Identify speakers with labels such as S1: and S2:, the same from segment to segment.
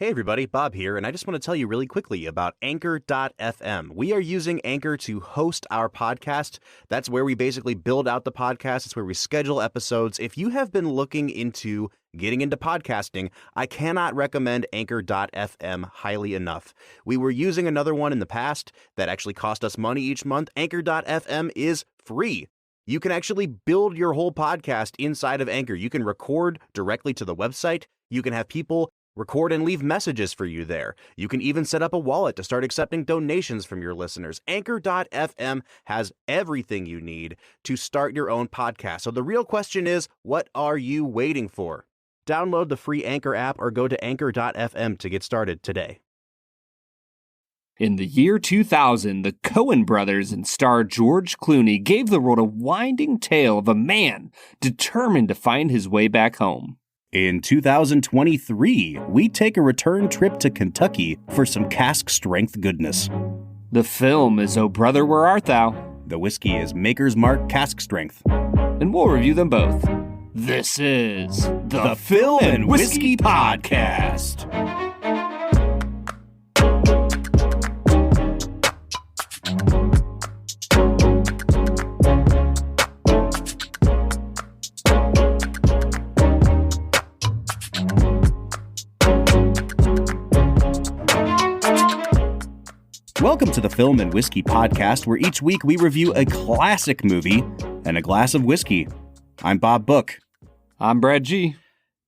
S1: Hey everybody, Bob here, and I just want to tell you really quickly about Anchor.fm. We are using Anchor to host our podcast. That's where we basically build out the podcast. It's where we schedule episodes. If you have been looking into getting into podcasting, I cannot recommend Anchor.fm highly enough. We were using another one in the past that actually cost us money each month. Anchor.fm is free. You can actually build your whole podcast inside of Anchor. You can record directly to the website. You can have people record and leave messages for you there. You can even set up a wallet to start accepting donations from your listeners. Anchor.fm has everything you need to start your own podcast. So the real question is, what are you waiting for? Download the free Anchor app or go to Anchor.fm to get started today.
S2: In the year 2000, the Coen Brothers and star George Clooney gave the world a winding tale of a man determined to find his way back home.
S1: In 2023, we take a return trip to Kentucky for some Cask strength goodness.
S2: The film is Oh Brother, Where Art Thou?
S1: The whiskey is Maker's Mark Cask Strength.
S2: And we'll review them both. This is
S1: the Film and Whiskey Podcast. Welcome to the Film and Whiskey Podcast, where each week we review a classic movie and a glass of whiskey. I'm Bob Book.
S2: I'm Brad G.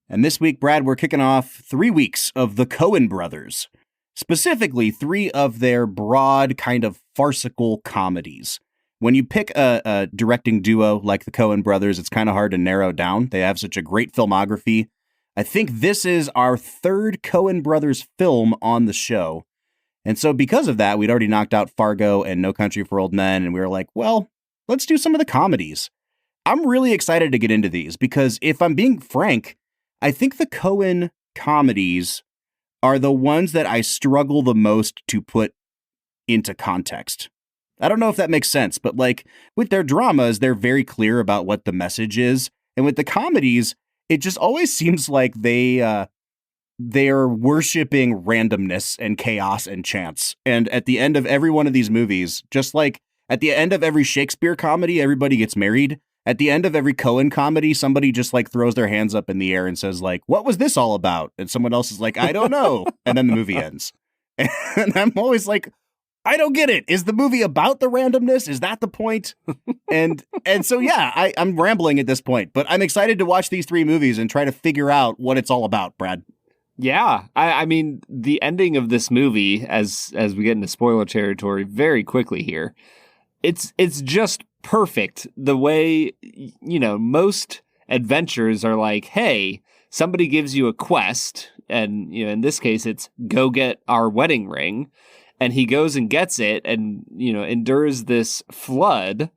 S1: And this week, Brad, we're kicking off 3 weeks of the Coen Brothers. Specifically, 3 of their broad, kind of farcical comedies. When you pick a directing duo like the Coen Brothers, it's kind of hard to narrow down. They have such a great filmography. I think this is our 3rd Coen Brothers film on the show. And so because of that, we'd already knocked out Fargo and No Country for Old Men, and we were like, well, let's do some of the comedies. I'm really excited to get into these because if I'm being frank, I think the Coen comedies are the ones that I struggle the most to put into context. I don't know if that makes sense, but like with their dramas, they're very clear about what the message is. And with the comedies, it just always seems like they're worshiping randomness and chaos and chance. And at the end of every one of these movies, just like at the end of every Shakespeare comedy, everybody gets married. At the end of every Coen comedy, somebody just like throws their hands up in the air and says like, what was this all about? And someone else is like, I don't know. And then the movie ends. And I'm always like, I don't get it. Is the movie about the randomness? Is that the point? And so, yeah, I'm rambling at this point, but I'm excited to watch these 3 movies and try to figure out what it's all about, Brad.
S2: Yeah, I mean, the ending of this movie, as we get into spoiler territory very quickly here, it's just perfect. The way, you know, most adventures are like, hey, somebody gives you a quest, and, you know, in this case, it's go get our wedding ring, and he goes and gets it and, you know, endures this flood.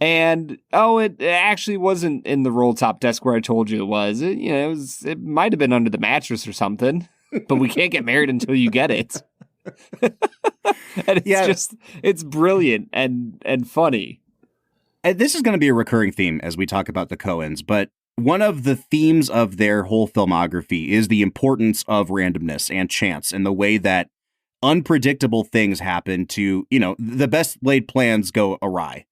S2: And, it actually wasn't in the roll top desk where I told you it was. It might have been under the mattress or something, but we can't get married until you get it. And it's brilliant and funny.
S1: And this is going to be a recurring theme as we talk about the Coens, but one of the themes of their whole filmography is the importance of randomness and chance and the way that unpredictable things happen to, you know, the best laid plans go awry.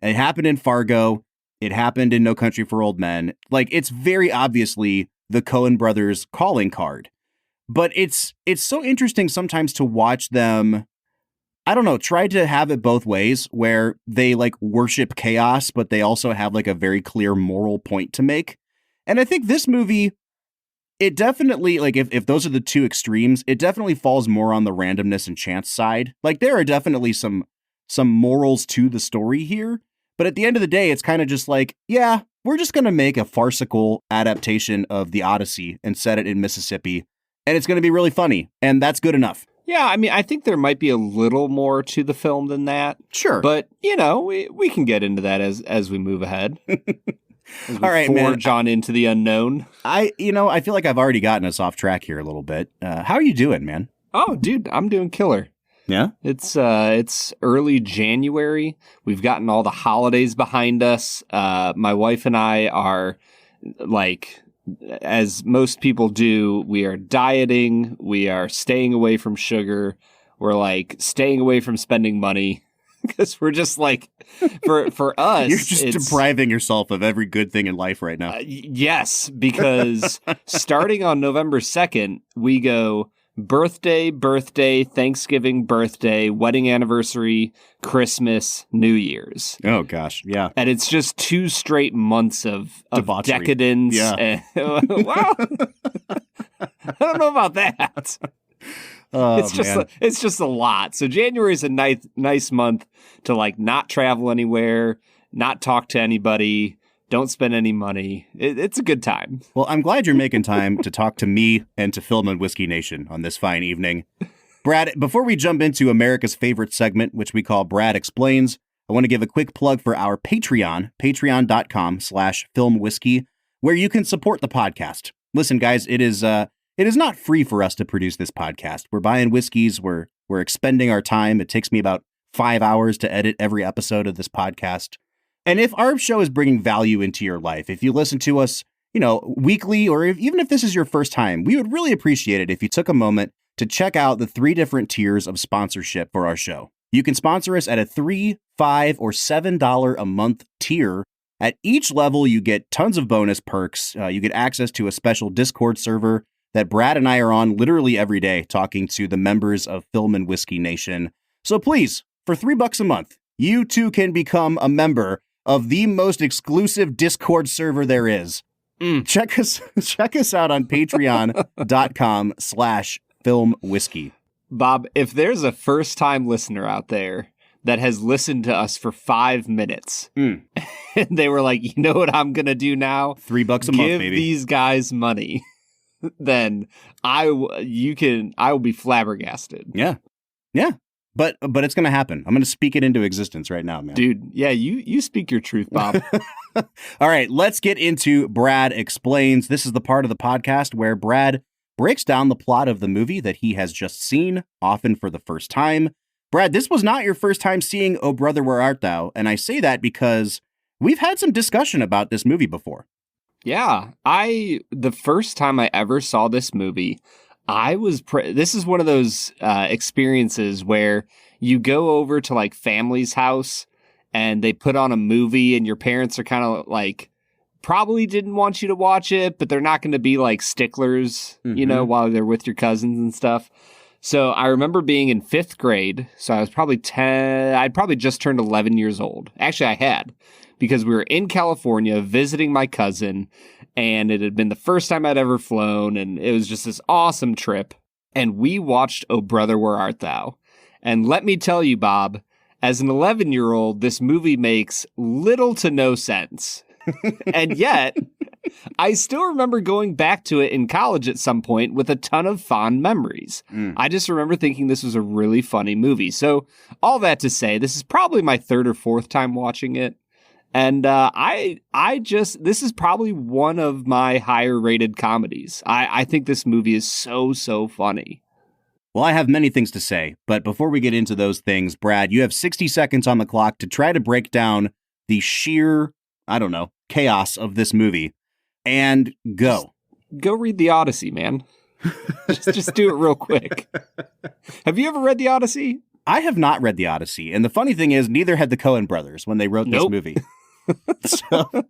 S1: It happened in Fargo. It happened in No Country for Old Men. Like, it's very obviously the Coen Brothers calling card. But it's so interesting sometimes to watch them, I don't know, try to have it both ways where they like worship chaos, but they also have like a very clear moral point to make. And I think this movie, it definitely, like if those are the 2 extremes, it definitely falls more on the randomness and chance side. Like there are definitely some morals to the story here. But at the end of the day, it's kind of just like, yeah, we're just going to make a farcical adaptation of the Odyssey and set it in Mississippi. And it's going to be really funny. And that's good enough.
S2: Yeah, I mean, I think there might be a little more to the film than that.
S1: Sure.
S2: But, you know, we can get into that as we move ahead.
S1: All right, man.
S2: Forge on into the unknown.
S1: I feel like I've already gotten us off track here a little bit. How are you doing, man?
S2: Oh, dude, I'm doing killer.
S1: Yeah?
S2: It's early January. We've gotten all the holidays behind us. My wife and I are like as most people do, we are dieting. We are staying away from sugar. We're like staying away from spending money because we're just like, for us,
S1: you're just depriving yourself of every good thing in life right now.
S2: Yes, because starting on November 2nd, we go birthday, Thanksgiving, birthday, wedding anniversary, Christmas, New Year's.
S1: Oh, gosh. Yeah.
S2: And it's just 2 straight months of decadence.
S1: Yeah.
S2: Well, I don't know about that.
S1: Oh,
S2: it's just a lot. So January is a nice month to like not travel anywhere, not talk to anybody, don't spend any money. It's a good time.
S1: Well, I'm glad you're making time to talk to me and to Film and Whiskey Nation on this fine evening. Brad, before we jump into America's favorite segment, which we call Brad Explains, I want to give a quick plug for our Patreon, patreon.com/filmwhiskey, where you can support the podcast. Listen, guys, it is not free for us to produce this podcast. We're buying whiskeys. We're expending our time. It takes me about 5 hours to edit every episode of this podcast. And if our show is bringing value into your life, if you listen to us, weekly, or even if this is your first time, we would really appreciate it if you took a moment to check out the 3 different tiers of sponsorship for our show. You can sponsor us at a $3, $5, or $7 a month tier. At each level, you get tons of bonus perks. You get access to a special Discord server that Brad and I are on literally every day talking to the members of Film and Whiskey Nation. So please, for $3 a month, you too can become a member of the most exclusive Discord server there is. Check us out on patreon.com/filmwhiskey.
S2: Bob, if there's a first-time listener out there that has listened to us for 5 minutes, and they were like, you know what I'm going to do now?
S1: $3 a month, baby.
S2: Give these guys money. Then I will be flabbergasted.
S1: Yeah. But it's going to happen. I'm going to speak it into existence right now, man.
S2: Dude, yeah, you speak your truth, Bob.
S1: All right, let's get into Brad Explains. This is the part of the podcast where Brad breaks down the plot of the movie that he has just seen, often for the first time. Brad, this was not your first time seeing Oh Brother, Where Art Thou? And I say that because we've had some discussion about this movie before.
S2: Yeah, the first time I ever saw this movie, this is one of those experiences where you go over to like family's house and they put on a movie and your parents are kind of like, probably didn't want you to watch it, but they're not going to be like sticklers, while they're with your cousins and stuff. So I remember being in 5th grade. So I was probably 10. I'd probably just turned 11 years old. Actually, I had, because we were in California visiting my cousin, and it had been the first time I'd ever flown, and it was just this awesome trip. And we watched Oh Brother, Where Art Thou? And let me tell you, Bob, as an 11-year-old, this movie makes little to no sense. And yet, I still remember going back to it in college at some point with a ton of fond memories. I just remember thinking this was a really funny movie. So all that to say, this is probably my 3rd or 4th time watching it. And this is probably one of my higher rated comedies. I think this movie is so funny.
S1: Well, I have many things to say, but before we get into those things, Brad, you have 60 seconds on the clock to try to break down the sheer, chaos of this movie. And go.
S2: Just go read the Odyssey, man. just do it real quick. Have you ever read the Odyssey?
S1: I have not read the Odyssey. And the funny thing is, neither had the Coen Brothers when they wrote this movie. So
S2: I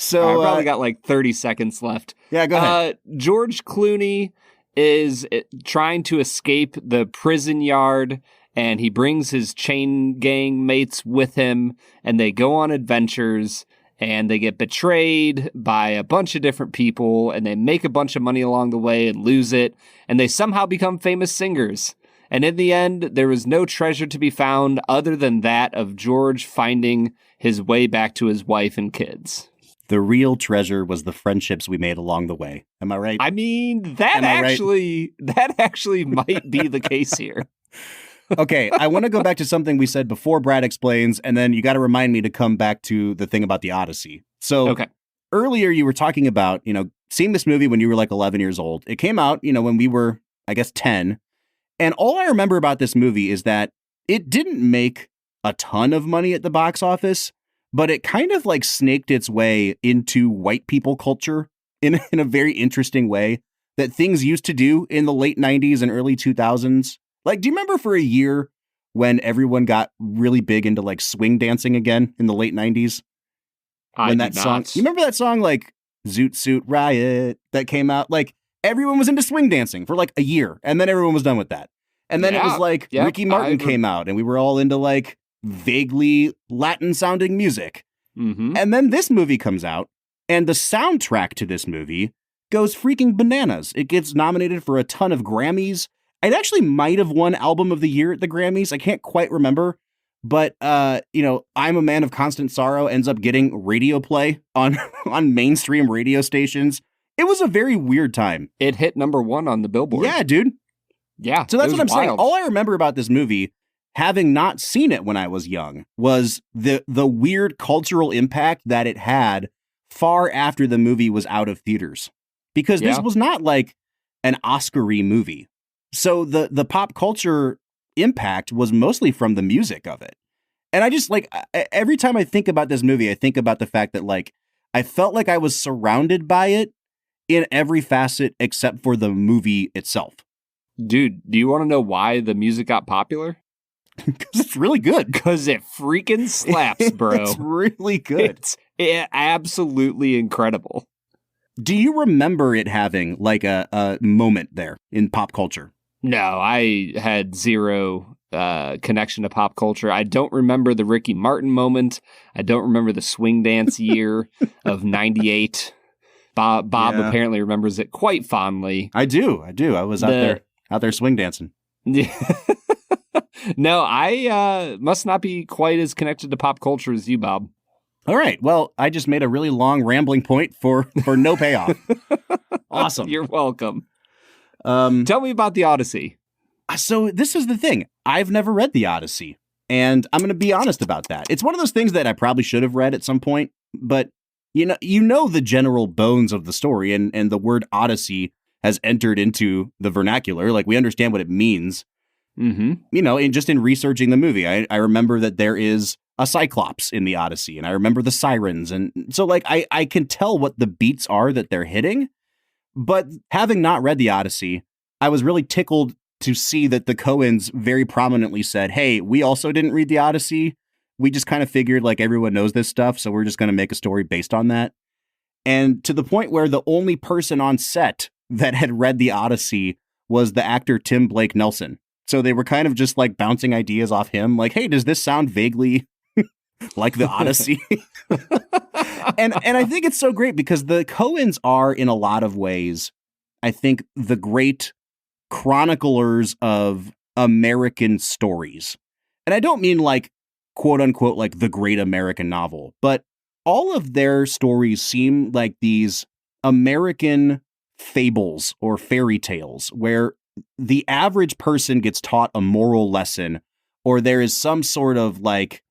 S2: probably got like 30 seconds left.
S1: Yeah, go ahead.
S2: George Clooney is trying to escape the prison yard, and he brings his chain gang mates with him, and they go on adventures, and they get betrayed by a bunch of different people, and they make a bunch of money along the way and lose it, and they somehow become famous singers. And in the end, there was no treasure to be found other than that of George finding his way back to his wife and kids.
S1: The real treasure was the friendships we made along the way. Am I right?
S2: I mean, that actually might be the case here.
S1: Okay, I want to go back to something we said before Brad Explains, and then you got to remind me to come back to the thing about the Odyssey. So Earlier you were talking about, seeing this movie when you were like 11 years old. It came out, when we were, I guess, 10. And all I remember about this movie is that it didn't make a ton of money at the box office, but it kind of like snaked its way into white people culture in a very interesting way that things used to do in the late 90s and early 2000s. Like, do you remember for a year when everyone got really big into like swing dancing again in the late 90s? When that song, you remember that song like Zoot Suit Riot that came out? Like everyone was into swing dancing for like a year, and then everyone was done with that. And then it was like Ricky Martin came out, and we were all into like vaguely Latin sounding music.
S2: Mm-hmm.
S1: And then this movie comes out, and the soundtrack to this movie goes freaking bananas. It gets nominated for a ton of Grammys. It actually might have won Album of the Year at the Grammys. I can't quite remember. But, I'm a Man of Constant Sorrow ends up getting radio play on mainstream radio stations. It was a very weird time.
S2: It hit number 1 on the Billboard.
S1: Yeah, dude.
S2: Yeah.
S1: So that's what I'm saying. All I remember about this movie, having not seen it when I was young, was the weird cultural impact that it had far after the movie was out of theaters. Because this was not like an Oscar-y movie. So the pop culture impact was mostly from the music of it. And I just like, every time I think about this movie, I think about the fact that like, I felt like I was surrounded by it in every facet except for the movie itself.
S2: Dude, do you want to know why the music got popular?
S1: Because it's really good.
S2: Because it freaking slaps, bro.
S1: It's really good.
S2: It's absolutely incredible.
S1: Do you remember it having like a moment there in pop culture?
S2: No, I had zero connection to pop culture. I don't remember the Ricky Martin moment. I don't remember the swing dance year of 98. Bob apparently remembers it quite fondly.
S1: I do. I was out there swing dancing.
S2: No, I must not be quite as connected to pop culture as you, Bob.
S1: All right. Well, I just made a really long rambling point for no payoff. Awesome.
S2: You're welcome. Tell me about the Odyssey.
S1: So this is the thing. I've never read the Odyssey, and I'm going to be honest about that. It's one of those things that I probably should have read at some point, but you know the general bones of the story, and the word Odyssey has entered into the vernacular. Like, we understand what it means.
S2: Mm-hmm.
S1: In researching the movie, I remember that there is a Cyclops in the Odyssey, and I remember the sirens, and so like I can tell what the beats are that they're hitting. But having not read the Odyssey, I was really tickled to see that the Coens very prominently said, hey, we also didn't read the Odyssey. We just kind of figured like everyone knows this stuff, so we're just going to make a story based on that. And to the point where the only person on set that had read the Odyssey was the actor Tim Blake Nelson. So they were kind of just like bouncing ideas off him. Like, hey, does this sound vaguely like the Odyssey? And I think it's so great because the Coens are, in a lot of ways, I think, the great chroniclers of American stories. And I don't mean like, quote unquote, like the great American novel, but all of their stories seem like these American fables or fairy tales where the average person gets taught a moral lesson, or there is some sort of like,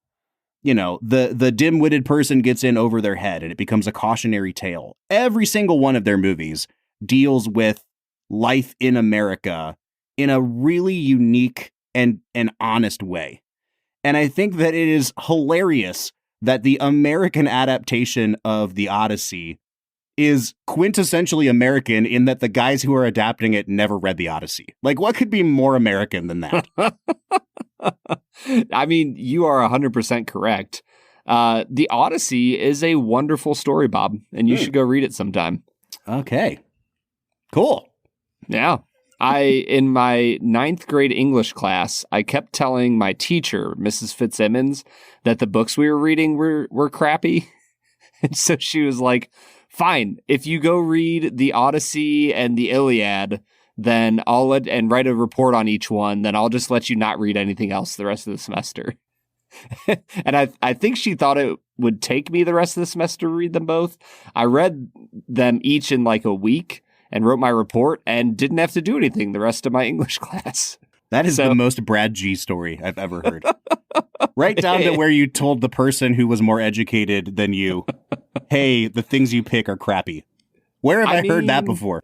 S1: the dim-witted person gets in over their head and it becomes a cautionary tale. Every single one of their movies deals with life in America in a really unique and honest way. And I think that it is hilarious that the American adaptation of the Odyssey is quintessentially American in that the guys who are adapting it never read the Odyssey. Like, what could be more American than that?
S2: I mean, you are 100% correct. The Odyssey is a wonderful story, Bob, and you should go read it sometime.
S1: Okay. Cool.
S2: Yeah. In my 9th grade English class, I kept telling my teacher, Mrs. Fitzsimmons, that the books we were reading were crappy. And so she was like, fine, if you go read the Odyssey and the Iliad, then and write a report on each one, then I'll just let you not read anything else the rest of the semester. And I think she thought it would take me the rest of the semester to read them both. I read them each in like a week and wrote my report and didn't have to do anything the rest of my English class.
S1: That is the most Brad G story I've ever heard. Right down to where you told the person who was more educated than you, hey, the things you pick are crappy. Where have I heard that before?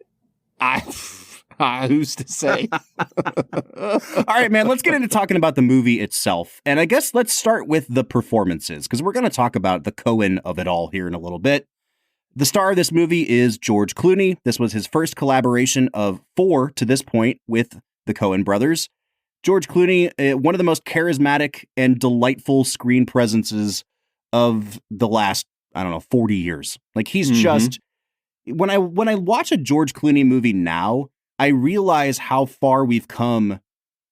S2: Who's to say?
S1: All right, man, let's get into talking about the movie itself. And I guess let's start with the performances, because we're going to talk about the Coen of it all here in a little bit. The star of this movie is George Clooney. This was his first collaboration of 4 to this point with the Coen Brothers. George Clooney, one of the most charismatic and delightful screen presences of the last, 40 years. Like he's just, when I watch a George Clooney movie now, I realize how far we've come,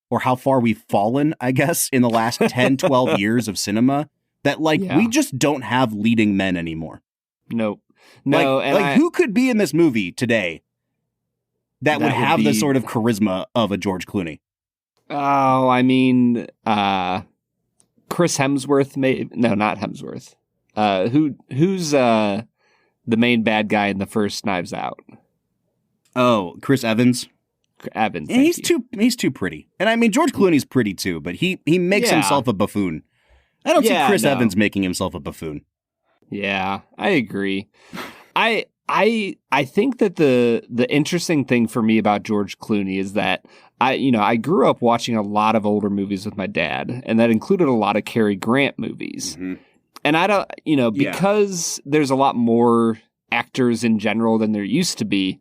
S1: or how far we've fallen, I guess, in the last 10, 12 years of cinema, that we just don't have leading men anymore.
S2: Nope. No,
S1: who could be in this movie today that would have the sort of charisma of a George Clooney?
S2: Oh, I mean, Chris Hemsworth, no, not Hemsworth. Who's the main bad guy in the first Knives Out?
S1: Oh, Chris Evans.
S2: Evans.
S1: And he's too pretty. And I mean, George Clooney's pretty too, but he makes himself a buffoon. I don't see Chris Evans making himself a buffoon.
S2: Yeah, I agree. I think that the interesting thing for me about George Clooney is that I grew up watching a lot of older movies with my dad, and that included a lot of Cary Grant movies. Mm-hmm. And I don't, because there's a lot more actors in general than there used to be,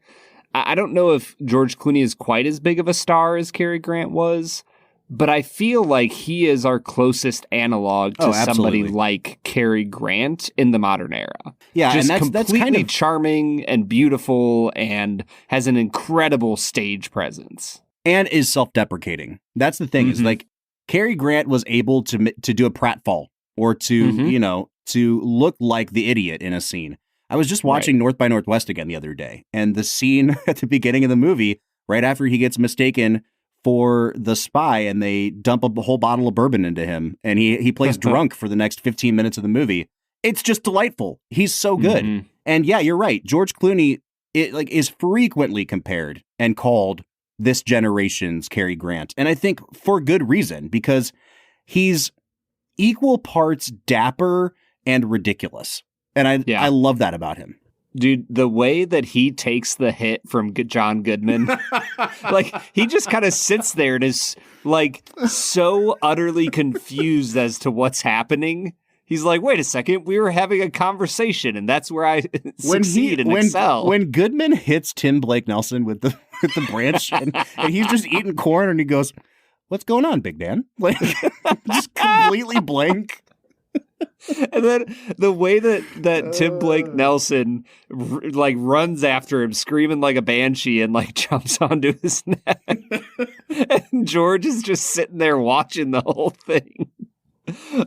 S2: I don't know if George Clooney is quite as big of a star as Cary Grant was. But I feel like he is our closest analog to somebody like Cary Grant in the modern era.
S1: Yeah,
S2: just
S1: and that's
S2: completely
S1: kind of
S2: charming and beautiful and has an incredible stage presence.
S1: And is self-deprecating. That's the thing. Is like Cary Grant was able to do a pratfall or to, to look like the idiot in a scene. I was just watching North by Northwest again the other day, and the scene at the beginning of the movie, right after he gets mistaken for the spy and they dump a whole bottle of bourbon into him and he plays drunk for the next 15 minutes of the movie. It's just delightful. He's so good. Mm-hmm. And yeah, you're right. George Clooney is frequently compared and called this generation's Cary Grant. And I think for good reason, because he's equal parts dapper and ridiculous. And I love that about him.
S2: Dude, the way that he takes the hit from John Goodman, he just kind of sits there and is so utterly confused as to what's happening. He's like, wait a second, we were having a conversation, and that's where I succeed and excel.
S1: When Goodman hits Tim Blake Nelson with the branch, and he's just eating corn, and he goes, "What's going on, Big Dan?" Just completely blank.
S2: And then the way that Tim Blake Nelson runs after him, screaming like a banshee, and jumps onto his neck, and George is just sitting there watching the whole thing.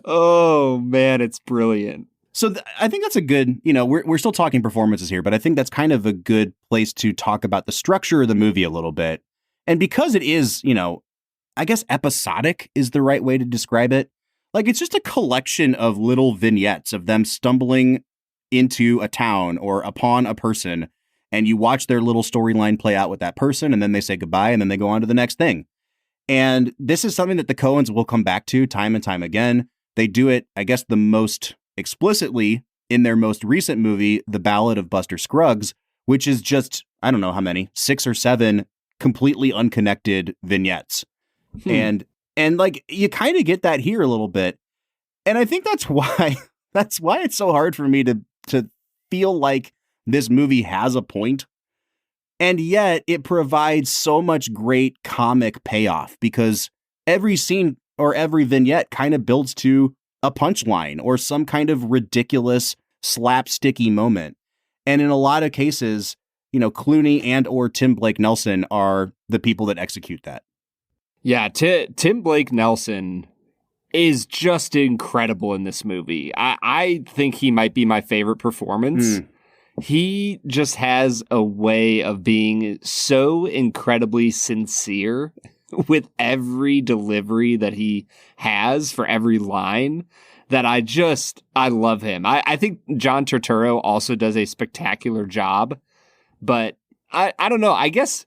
S2: Oh man, it's brilliant.
S1: So I think that's a good, we're still talking performances here, but I think that's kind of a good place to talk about the structure of the movie a little bit. And because it is, I guess episodic is the right way to describe it. It's just a collection of little vignettes of them stumbling into a town or upon a person, and you watch their little storyline play out with that person, and then they say goodbye, and then they go on to the next thing. And this is something that the Coens will come back to time and time again. They do it, I guess, the most explicitly in their most recent movie, The Ballad of Buster Scruggs, which is just, I don't know how many, 6 or 7 completely unconnected vignettes. And you kind of get that here a little bit. And I think that's why it's so hard for me to feel like this movie has a point. And yet it provides so much great comic payoff, because every scene or every vignette kind of builds to a punchline or some kind of ridiculous slapsticky moment. And in a lot of cases, Clooney and or Tim Blake Nelson are the people that execute that.
S2: Yeah, Tim Blake Nelson is just incredible in this movie. I think he might be my favorite performance. He just has a way of being so incredibly sincere with every delivery that he has for every line that I love him. I think John Turturro also does a spectacular job, but I don't know. I guess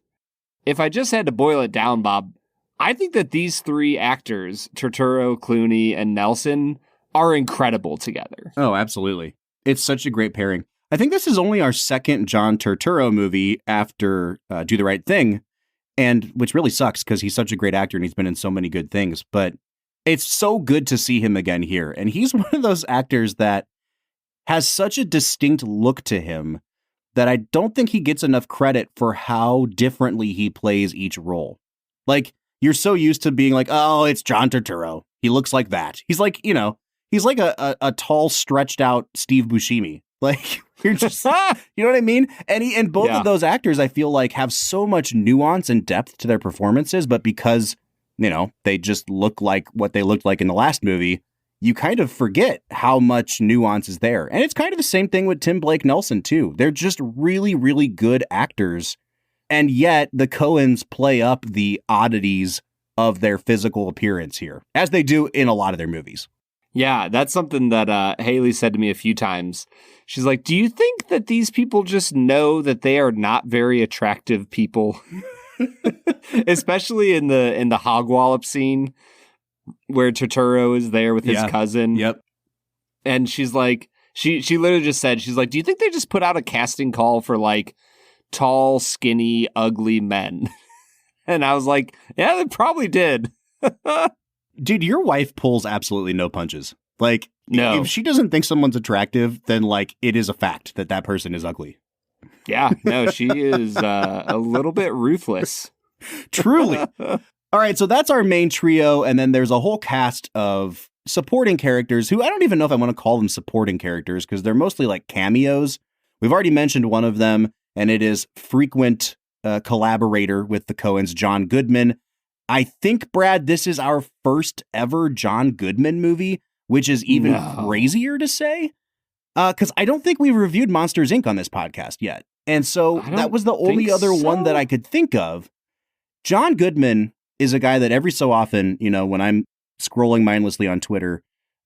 S2: if I just had to boil it down, Bob, I think that these 3 actors, Turturro, Clooney, and Nelson, are incredible together.
S1: Oh, absolutely. It's such a great pairing. I think this is only our second John Turturro movie after Do the Right Thing, and which really sucks because he's such a great actor and he's been in so many good things. But it's so good to see him again here. And he's one of those actors that has such a distinct look to him that I don't think he gets enough credit for how differently he plays each role. Like, you're so used to being like, oh, it's John Turturro. He looks like that. He's like, he's like a tall, stretched out Steve Buscemi. Like, you're just, you know what I mean? And both of those actors, I feel like, have so much nuance and depth to their performances, but because, they just look like what they looked like in the last movie, you kind of forget how much nuance is there. And it's kind of the same thing with Tim Blake Nelson, too. They're just really, really good actors. And yet the Coens play up the oddities of their physical appearance here, as they do in a lot of their movies.
S2: Yeah, that's something that Haley said to me a few times. She's like, do you think that these people just know that they are not very attractive people? Especially in the hog wallop scene where Turturro is there with his cousin.
S1: Yep.
S2: And she's like, she literally just said, she's like, do you think they just put out a casting call for like tall, skinny, ugly men? And I was like, yeah, they probably did.
S1: Dude, your wife pulls absolutely no punches. Like,
S2: no.
S1: If she doesn't think someone's attractive, then like it is a fact that that person is ugly.
S2: Yeah, no, she is a little bit ruthless.
S1: Truly. All right, so that's our main trio, and then there's a whole cast of supporting characters who I don't even know if I want to call them supporting characters because they're mostly like cameos. We've already mentioned one of them, and it is frequent collaborator with the Coens, John Goodman. I think, Brad, this is our first ever John Goodman movie, which is even crazier to say. Because I don't think we've reviewed Monsters, Inc. on this podcast yet. And so that was the only other one that I could think of. John Goodman is a guy that every so often, when I'm scrolling mindlessly on Twitter,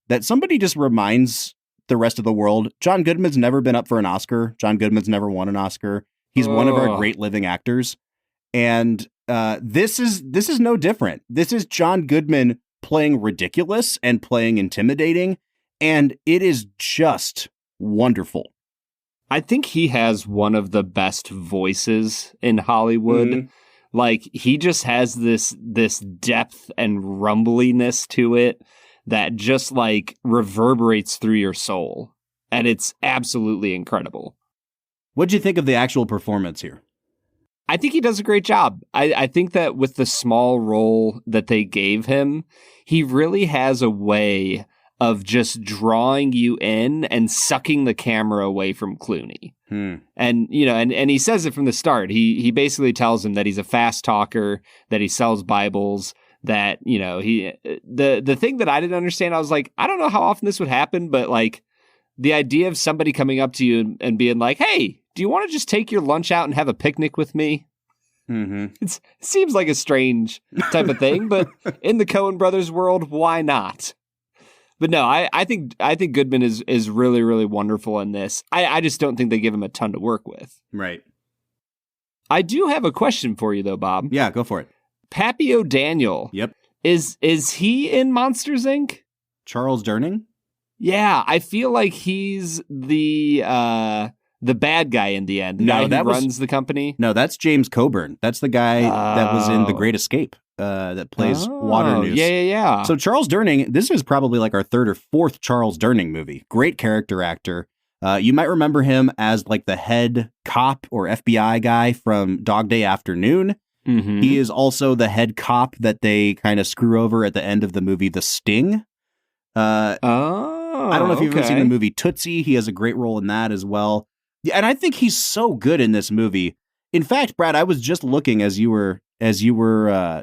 S1: that somebody just reminds the rest of the world, John Goodman's never been up for an Oscar. John Goodman's never won an Oscar. He's one of our great living actors. And this is no different. This is John Goodman playing ridiculous and playing intimidating. And it is just wonderful.
S2: I think he has one of the best voices in Hollywood. Mm-hmm. Like, he just has this depth and rumbliness to it that just like reverberates through your soul. And it's absolutely incredible.
S1: What'd you think of the actual performance here?
S2: I think he does a great job. I think that with the small role that they gave him, he really has a way of just drawing you in and sucking the camera away from Clooney. And, and he says it from the start. He basically tells him that he's a fast talker, that he sells Bibles, that, the thing that I didn't understand, I was like, I don't know how often this would happen, but like the idea of somebody coming up to you and being like, hey, do you want to just take your lunch out and have a picnic with me?
S1: Mm-hmm.
S2: It seems like a strange type of thing, but in the Coen Brothers world, why not? But no, I think Goodman is really, really wonderful in this. I just don't think they give him a ton to work with.
S1: Right.
S2: I do have a question for you, though, Bob.
S1: Yeah, go for it.
S2: Pappy O'Daniel.
S1: Yep.
S2: Is he in Monsters, Inc.?
S1: Charles Durning?
S2: Yeah, I feel like he's the bad guy in the end. The guy who runs the company.
S1: No, that's James Coburn. That's the guy that was in The Great Escape. That plays Waternoose.
S2: Yeah.
S1: So Charles Durning, this is probably like our third or fourth Charles Durning movie. Great character actor. You might remember him as like the head cop or FBI guy from Dog Day Afternoon.
S2: Mm-hmm.
S1: He is also the head cop that they kind of screw over at the end of the movie The Sting. I don't know if you've ever seen the movie Tootsie. He has a great role in that as well. Yeah, and I think he's so good in this movie. In fact, Brad, I was just looking as you were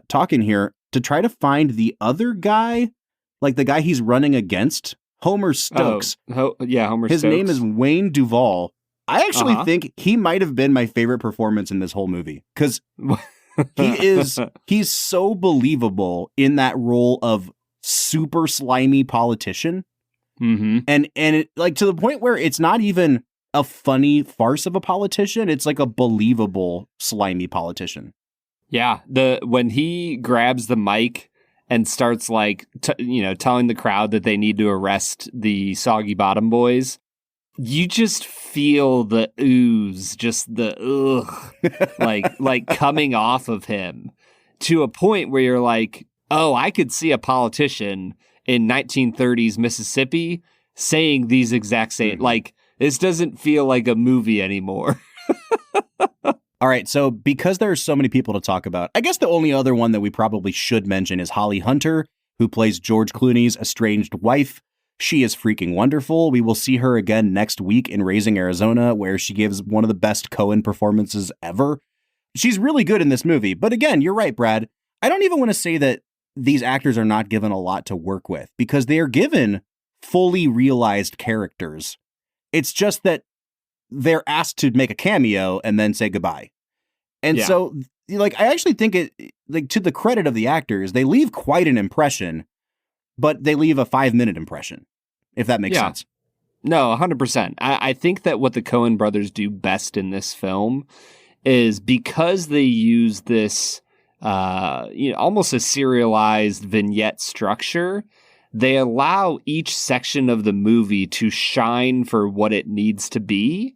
S1: talking here to try to find the other guy, like the guy he's running against, Homer Stokes.
S2: Homer Stokes.
S1: His name is Wayne Duvall. I actually think he might have been my favorite performance in this whole movie because he's so believable in that role of super slimy politician.
S2: Mm-hmm.
S1: And it, like, to the point where it's not even a funny farce of a politician. It's like a believable slimy politician.
S2: Yeah. When he grabs the mic and starts like, telling the crowd that they need to arrest the Soggy Bottom Boys, you just feel the ooze, just the ugh, like coming off of him to a point where you're like, oh, I could see a politician in 1930s Mississippi saying these exact same, like, this doesn't feel like a movie anymore.
S1: All right, so because there are so many people to talk about, I guess the only other one that we probably should mention is Holly Hunter, who plays George Clooney's estranged wife. She is freaking wonderful. We will see her again next week in Raising Arizona, where she gives one of the best Coen performances ever. She's really good in this movie. But again, you're right, Brad. I don't even want to say that these actors are not given a lot to work with, because they are given fully realized characters. It's just that they're asked to make a cameo and then say goodbye. And so, like, I actually think it, like, to the credit of the actors, they leave quite an impression, but they leave a 5-minute impression, if that makes sense.
S2: No, 100%. I think that what the Coen brothers do best in this film is, because they use this, almost a serialized vignette structure, they allow each section of the movie to shine for what it needs to be.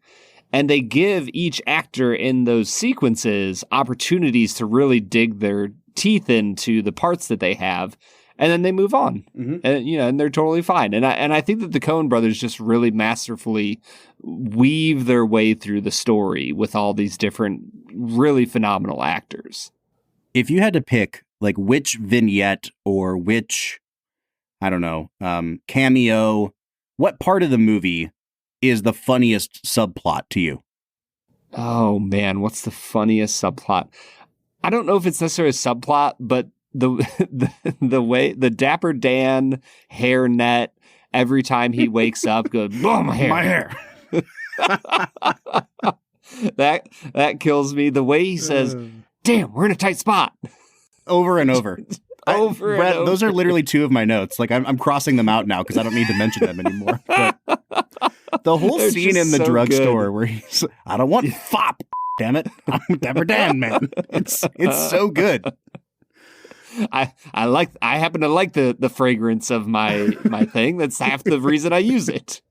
S2: And they give each actor in those sequences opportunities to really dig their teeth into the parts that they have. And then they move on, and they're totally fine. And I think that the Coen brothers just really masterfully weave their way through the story with all these different, really phenomenal actors.
S1: If you had to pick, like, which vignette or which, I don't know, cameo, what part of the movie is the funniest subplot to you?
S2: Oh man, what's the funniest subplot? I don't know if it's necessarily a subplot, but the way the Dapper Dan hairnet every time he wakes up goes, oh, my hair. that kills me. The way he says, damn, we're in a tight spot.
S1: Over and over.
S2: Brad,
S1: those are literally two of my notes. Like, I'm crossing them out now because I don't need to mention them anymore. But the whole scene in the drugstore where he's, I don't want fop, damn it. I'm Dapper Dan, man. It's so good.
S2: I happen to like the fragrance of my thing. That's half the reason I use it.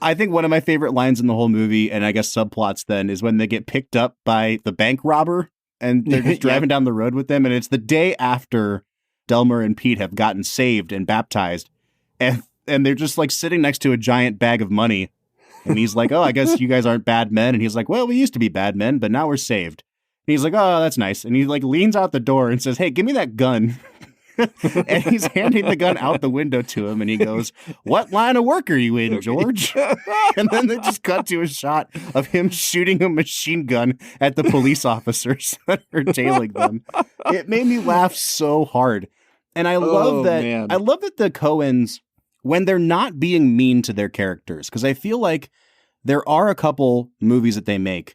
S1: I think one of my favorite lines in the whole movie, and I guess subplots then, is when they get picked up by the bank robber and they're just driving down the road with them. And it's the day after Delmer and Pete have gotten saved and baptized. And they're just like sitting next to a giant bag of money. And he's like, oh, I guess you guys aren't bad men. And he's like, well, we used to be bad men, but now we're saved. And he's like, oh, that's nice. And he like leans out the door and says, hey, give me that gun. And he's handing the gun out the window to him. And he goes, what line of work are you in, George? And then they just cut to a shot of him shooting a machine gun at the police officers that are tailing them. It made me laugh so hard. And I love that. Man. I love that the Coens, when they're not being mean to their characters, because I feel like there are a couple movies that they make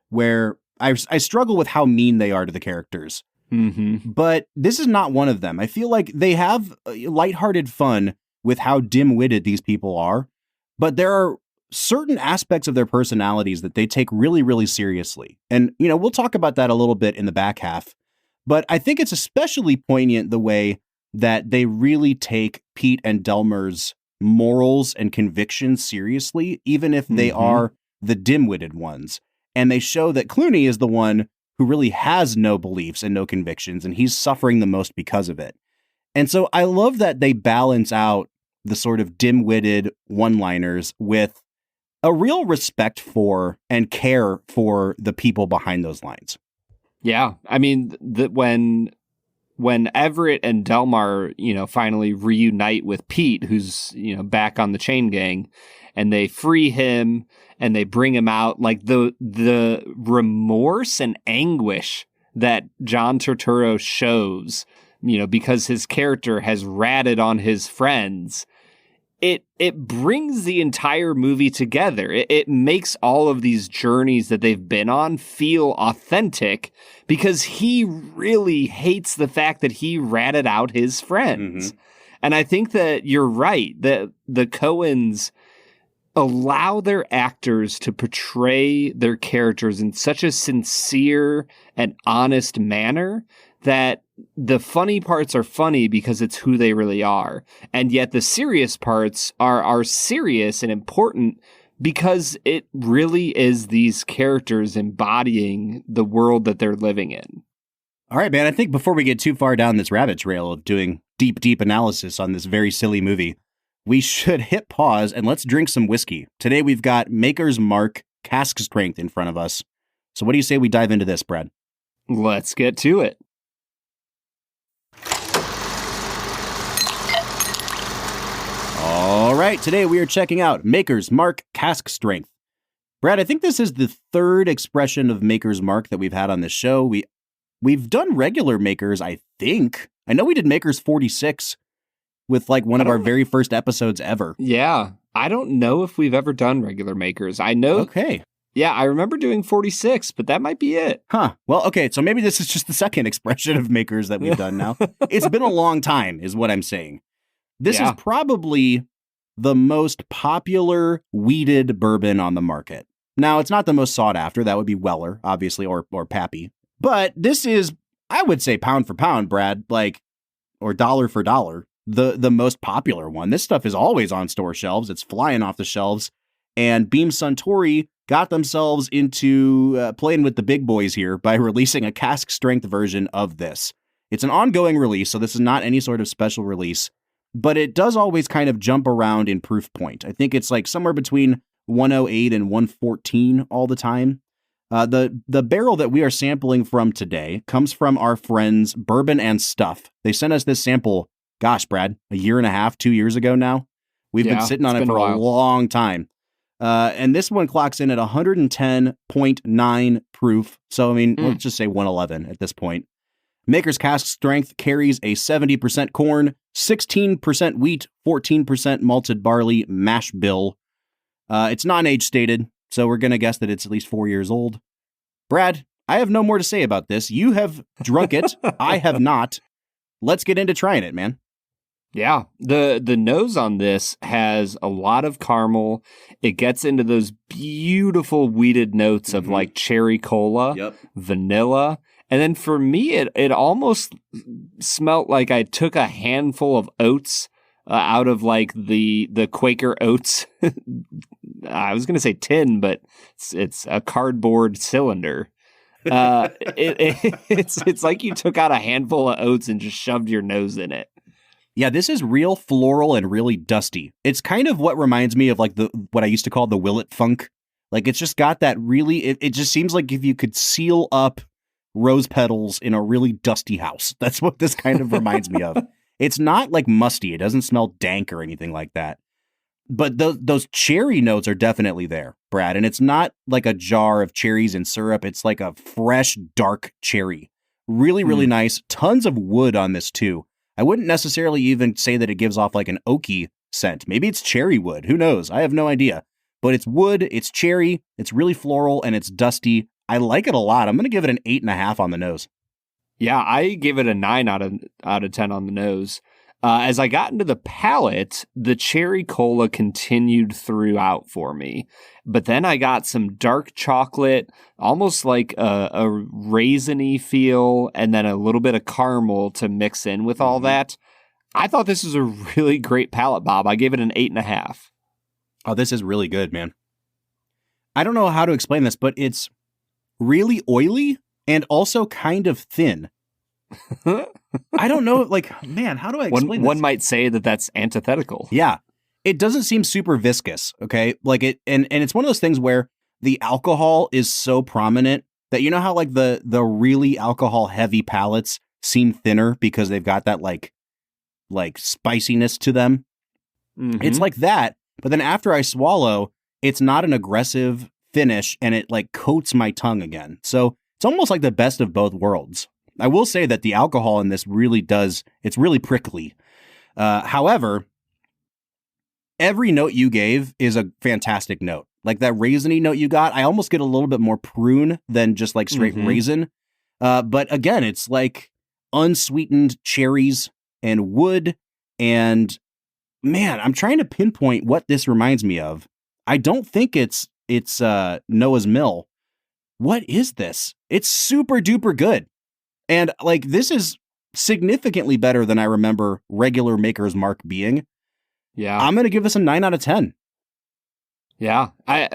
S1: where I struggle with how mean they are to the characters.
S2: Mm-hmm.
S1: But this is not one of them. I feel like they have lighthearted fun with how dim-witted these people are, but there are certain aspects of their personalities that they take really, really seriously. And, we'll talk about that a little bit in the back half, but I think it's especially poignant the way that they really take Pete and Delmer's morals and convictions seriously, even if they are the dim-witted ones. And they show that Clooney is the one who really has no beliefs and no convictions, and he's suffering the most because of it. And so I love that they balance out the sort of dim-witted one-liners with a real respect for and care for the people behind those lines.
S2: Yeah. I mean, when Everett and Delmar, finally reunite with Pete, who's, back on the chain gang, and they free him and they bring him out, like the remorse and anguish that John Turturro shows, because his character has ratted on his friends. It brings the entire movie together. It makes all of these journeys that they've been on feel authentic, because he really hates the fact that he ratted out his friends. Mm-hmm. And I think that you're right, that the Coens allow their actors to portray their characters in such a sincere and honest manner that the funny parts are funny because it's who they really are. And yet the serious parts are serious and important because it really is these characters embodying the world that they're living in.
S1: All right, man. I think before we get too far down this rabbit trail of doing deep analysis on this very silly movie, we should hit pause and let's drink some whiskey. Today we've got Maker's Mark Cask Strength in front of us. So what do you say we dive into this, Brad?
S2: Let's get to it.
S1: All right, today we are checking out Maker's Mark Cask Strength. Brad, I think this is the third expression of Maker's Mark that we've had on this show. We've done regular Makers, I think. I know we did Maker's 46 with like one of our very first episodes ever.
S2: Yeah, I don't know if we've ever done regular Makers. I know.
S1: Okay.
S2: Yeah, I remember doing 46, but that might be it.
S1: Huh. Well, okay, so maybe this is just the second expression of Makers that we've done now. It's been a long time, is what I'm saying. This is probably the most popular wheated bourbon on the market. Now, it's not the most sought after. That would be Weller, obviously, or Pappy. But this is, I would say, pound for pound, Brad, like, or dollar for dollar, the most popular one. This stuff is always on store shelves. It's flying off the shelves. And Beam Suntory got themselves into playing with the big boys here by releasing a cask strength version of this. It's an ongoing release, so this is not any sort of special release, but it does always kind of jump around in proof point. I think it's like somewhere between 108 and 114 all the time. The barrel that we are sampling from today comes from our friends Bourbon and Stuff. They sent us this sample, gosh, Brad, a year and a half, 2 years ago now. We've been sitting on it for a long time. And this one clocks in at 110.9 proof. So, I mean, let's just say 111 at this point. Maker's Cask Strength carries a 70% corn, 16% wheat, 14% malted barley mash bill. It's non-age stated, so we're going to guess that it's at least 4 years old. Brad, I have no more to say about this. You have drunk it. I have not. Let's get into trying it, man.
S2: Yeah, the nose on this has a lot of caramel. It gets into those beautiful wheated notes of like cherry cola, vanilla. And then for me, it almost smelt like I took a handful of oats out of like the Quaker Oats. I was going to say tin, but it's a cardboard cylinder. It's like you took out a handful of oats and just shoved your nose in it.
S1: Yeah, this is real floral and really dusty. It's kind of what reminds me of like what I used to call the Willet funk. Like it's just got that really, it just seems like if you could seal up rose petals in a really dusty house. That's what this kind of reminds me of. It's not like musty. It doesn't smell dank or anything like that. But those cherry notes are definitely there, Brad. And it's not like a jar of cherries and syrup. It's like a fresh, dark cherry. Really, really nice. Tons of wood on this too. I wouldn't necessarily even say that it gives off like an oaky scent. Maybe it's cherry wood. Who knows? I have no idea. But it's wood, it's cherry, it's really floral, and it's dusty. I like it a lot. I'm going to give it an 8.5 on the nose.
S2: Yeah, I give it a 9 out of 10 on the nose. As I got into the palate, the cherry cola continued throughout for me. But then I got some dark chocolate, almost like a raisiny feel, and then a little bit of caramel to mix in with all that. I thought this was a really great palate, Bob. I gave it an 8.5.
S1: Oh, this is really good, man. I don't know how to explain this, but it's really oily and also kind of thin. I don't know, like, man, how do I explain this?
S2: One might say that that's antithetical.
S1: Yeah. It doesn't seem super viscous, okay? Like it, and it's one of those things where the alcohol is so prominent that you know how like the really alcohol heavy palates seem thinner because they've got that like spiciness to them. It's like that, but then after I swallow, it's not an aggressive finish and it like coats my tongue again. So it's almost like the best of both worlds. I will say that the alcohol in this really it's really prickly. However, every note you gave is a fantastic note. Like that raisiny note you got, I almost get a little bit more prune than just like straight raisin. But again, it's like unsweetened cherries and wood. And man, I'm trying to pinpoint what this reminds me of. I don't think it's Noah's Mill. What is this? It's super duper good. And like, this is significantly better than I remember regular Maker's Mark being.
S2: Yeah.
S1: I'm going to give this a 9 out of 10.
S2: Yeah.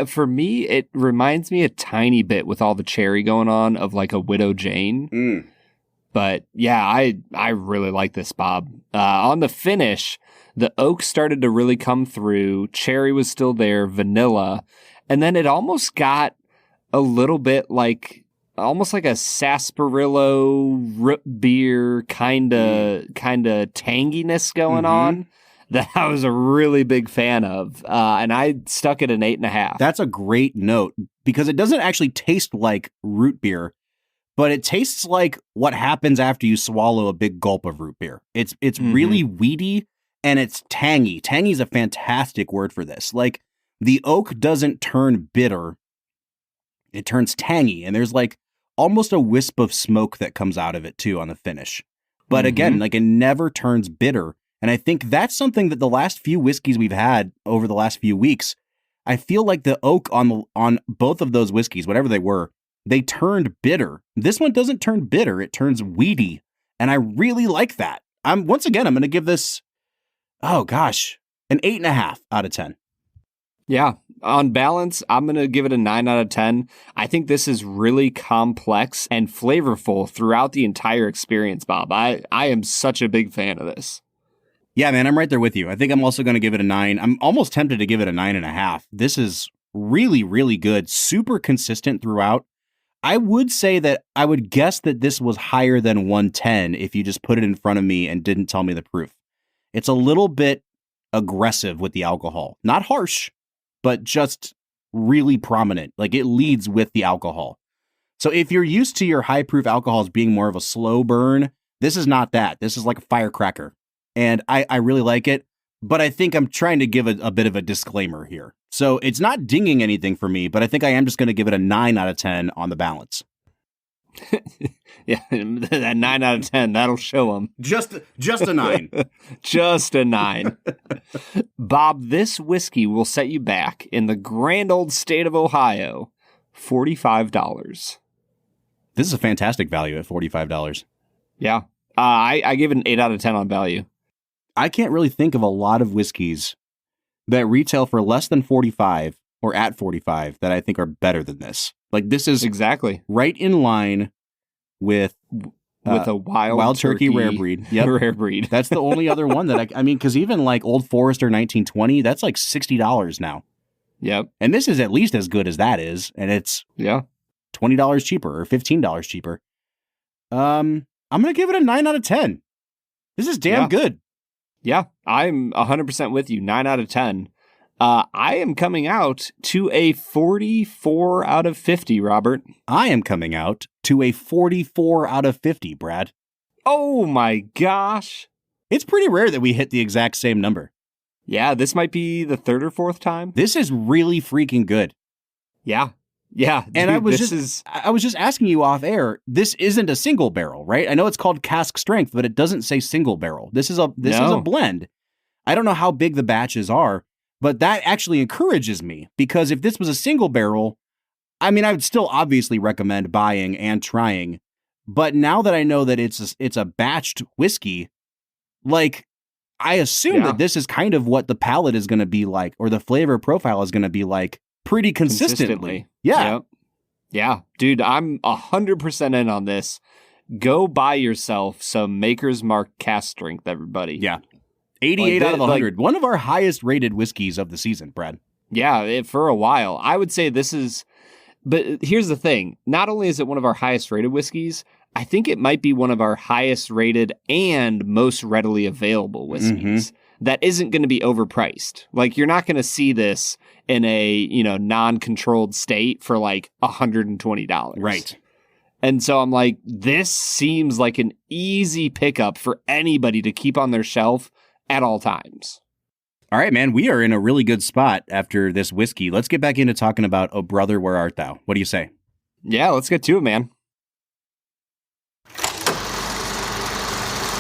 S2: For me, it reminds me a tiny bit with all the cherry going on of like a Widow Jane. But yeah, I really like this, Bob. On the finish, The oak started to really come through. Cherry was still there, vanilla. And then it almost got a little bit like, almost like a sarsaparilla root beer kind of tanginess going on that I was a really big fan of. And I stuck it an 8.5.
S1: That's a great note because it doesn't actually taste like root beer, but it tastes like what happens after you swallow a big gulp of root beer. It's really weedy and it's tangy. Tangy is a fantastic word for this. Like the oak doesn't turn bitter. It turns tangy and there's like almost a wisp of smoke that comes out of it too on the finish. But again, like it never turns bitter. And I think that's something that the last few whiskeys we've had over the last few weeks, I feel like the oak on both of those whiskeys, whatever they were, they turned bitter. This one doesn't turn bitter. It turns weedy. And I really like that. I'm going to give this, an 8.5 out of 10.
S2: Yeah. On balance, I'm going to give it a 9 out of 10. I think this is really complex and flavorful throughout the entire experience, Bob. I am such a big fan of this.
S1: Yeah, man, I'm right there with you. I think I'm also going to give it a 9. I'm almost tempted to give it a 9.5. This is really, really good. Super consistent throughout. I would say that I would guess that this was higher than 110 if you just put it in front of me and didn't tell me the proof. It's a little bit aggressive with the alcohol. Not harsh, but just really prominent. Like it leads with the alcohol. So if you're used to your high proof alcohols being more of a slow burn, this is not that. This is like a firecracker. And I really like it, but I think I'm trying to give a bit of a disclaimer here. So it's not dinging anything for me, but I think I am just going to give it a 9 out of 10 on the balance.
S2: Yeah, that 9 out of 10, that'll show them.
S1: Just a 9.
S2: Just a 9. Bob, this whiskey will set you back in the grand old state of Ohio, $45.
S1: This is a fantastic value at $45.
S2: Yeah, I gave it an 8 out of 10 on value.
S1: I can't really think of a lot of whiskeys that retail for less than 45 or at 45 that I think are better than this. Like this is
S2: exactly
S1: right in line with
S2: a wild
S1: turkey rare breed. Yep.
S2: Rare breed.
S1: That's the only other one that I mean, because even like Old Forester 1920, that's like $60 now.
S2: Yep.
S1: And this is at least as good as that is, and it's $20 cheaper or $15 cheaper. I'm gonna give it a 9 out of 10. This is damn good.
S2: Yeah, I'm 100% with you. 9 out of 10. I am coming out to a 44 out of 50, Robert.
S1: I am coming out to a 44 out of 50, Brad.
S2: Oh my gosh.
S1: It's pretty rare that we hit the exact same number.
S2: Yeah, this might be the third or fourth time.
S1: This is really freaking good.
S2: Yeah. Yeah.
S1: And
S2: dude,
S1: I was just asking you off air, this isn't a single barrel, right? I know it's called cask strength, but it doesn't say single barrel. This is a blend. I don't know how big the batches are, but that actually encourages me because if this was a single barrel, I mean, I would still obviously recommend buying and trying. But now that I know that it's a batched whiskey, like I assume that this is kind of what the palate is going to be like, or the flavor profile is going to be like pretty consistently. Yeah.
S2: Yep. Yeah. Dude, I'm 100% in on this. Go buy yourself some Maker's Mark cask strength, everybody.
S1: Yeah. 88 out of 100. One of our highest rated whiskeys of the season, Brad.
S2: Yeah, for a while. I would say this is, but here's the thing. Not only is it one of our highest rated whiskeys, I think it might be one of our highest rated and most readily available whiskeys that isn't going to be overpriced. Like you're not going to see this in a, non-controlled state for like $120.
S1: Right.
S2: And so I'm like, this seems like an easy pickup for anybody to keep on their shelf at all times.
S1: All right, man, we are in a really good spot after this whiskey. Let's get back into talking about Oh Brother, Where Art Thou? What do you say?
S2: Yeah, let's get to it, man.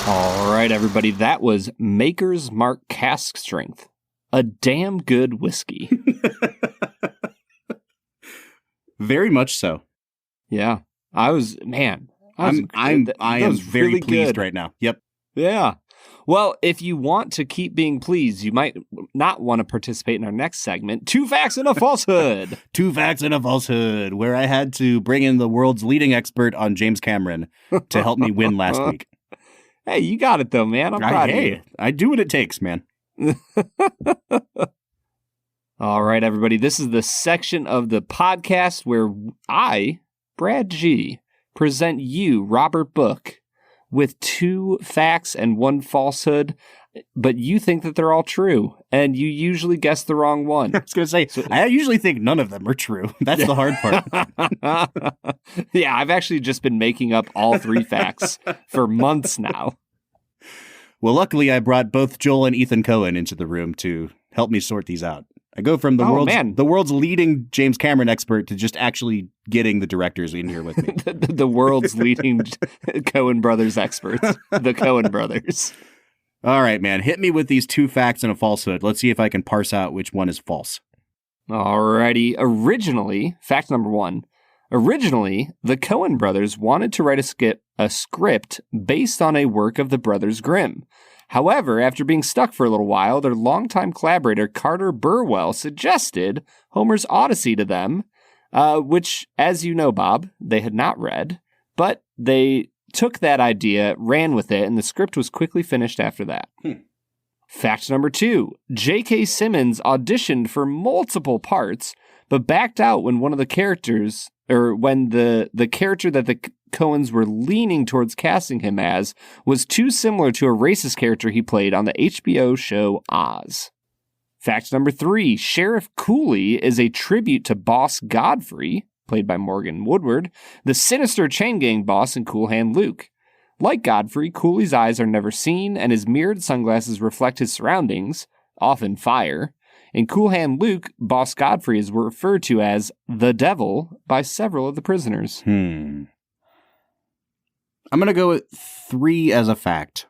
S2: All right, everybody, that was Maker's Mark cask strength. A damn good whiskey.
S1: Very much so.
S2: Yeah. I am
S1: very
S2: really
S1: pleased
S2: good
S1: right now. Yep.
S2: Yeah. Well, if you want to keep being pleased, you might not want to participate in our next segment, Two Facts and a Falsehood.
S1: 2 Facts and a Falsehood, where I had to bring in the world's leading expert on James Cameron to help me win last week.
S2: Hey, you got it though, man. I'm proud of you.
S1: I do what it takes, man.
S2: All right, everybody. This is the section of the podcast where I, Brad G., present you, Robert Book, with 2 facts and 1 falsehood, but you think that they're all true, and you usually guess the wrong one.
S1: I was going to say, I usually think none of them are true. That's the hard part.
S2: Yeah, I've actually just been making up all 3 facts for months now.
S1: Well, luckily, I brought both Joel and Ethan Coen into the room to help me sort these out. I go from the world's leading James Cameron expert to just actually getting the directors in here with me.
S2: the world's leading Coen Brothers experts, the Coen Brothers.
S1: All right, man. Hit me with these 2 facts and a falsehood. Let's see if I can parse out which one is false.
S2: Alrighty. Originally, fact number 1. Originally, the Coen brothers wanted to write a script based on a work of the Brothers Grimm. However, after being stuck for a little while, their longtime collaborator Carter Burwell suggested Homer's Odyssey to them, which, as you know, Bob, they had not read, but they took that idea, ran with it, and the script was quickly finished after that. Fact number 2, J.K. Simmons auditioned for multiple parts, but backed out when one of the characters, or when the character that the Coens were leaning towards casting him as, was too similar to a racist character he played on the HBO show Oz. Fact number 3, Sheriff Cooley is a tribute to Boss Godfrey, played by Morgan Woodward, the sinister chain gang boss in Cool Hand Luke. Like Godfrey, Cooley's eyes are never seen, and his mirrored sunglasses reflect his surroundings, often fire. In Cool Hand Luke, Boss Godfrey is referred to as the Devil by several of the prisoners.
S1: I'm going to go with 3 as a fact.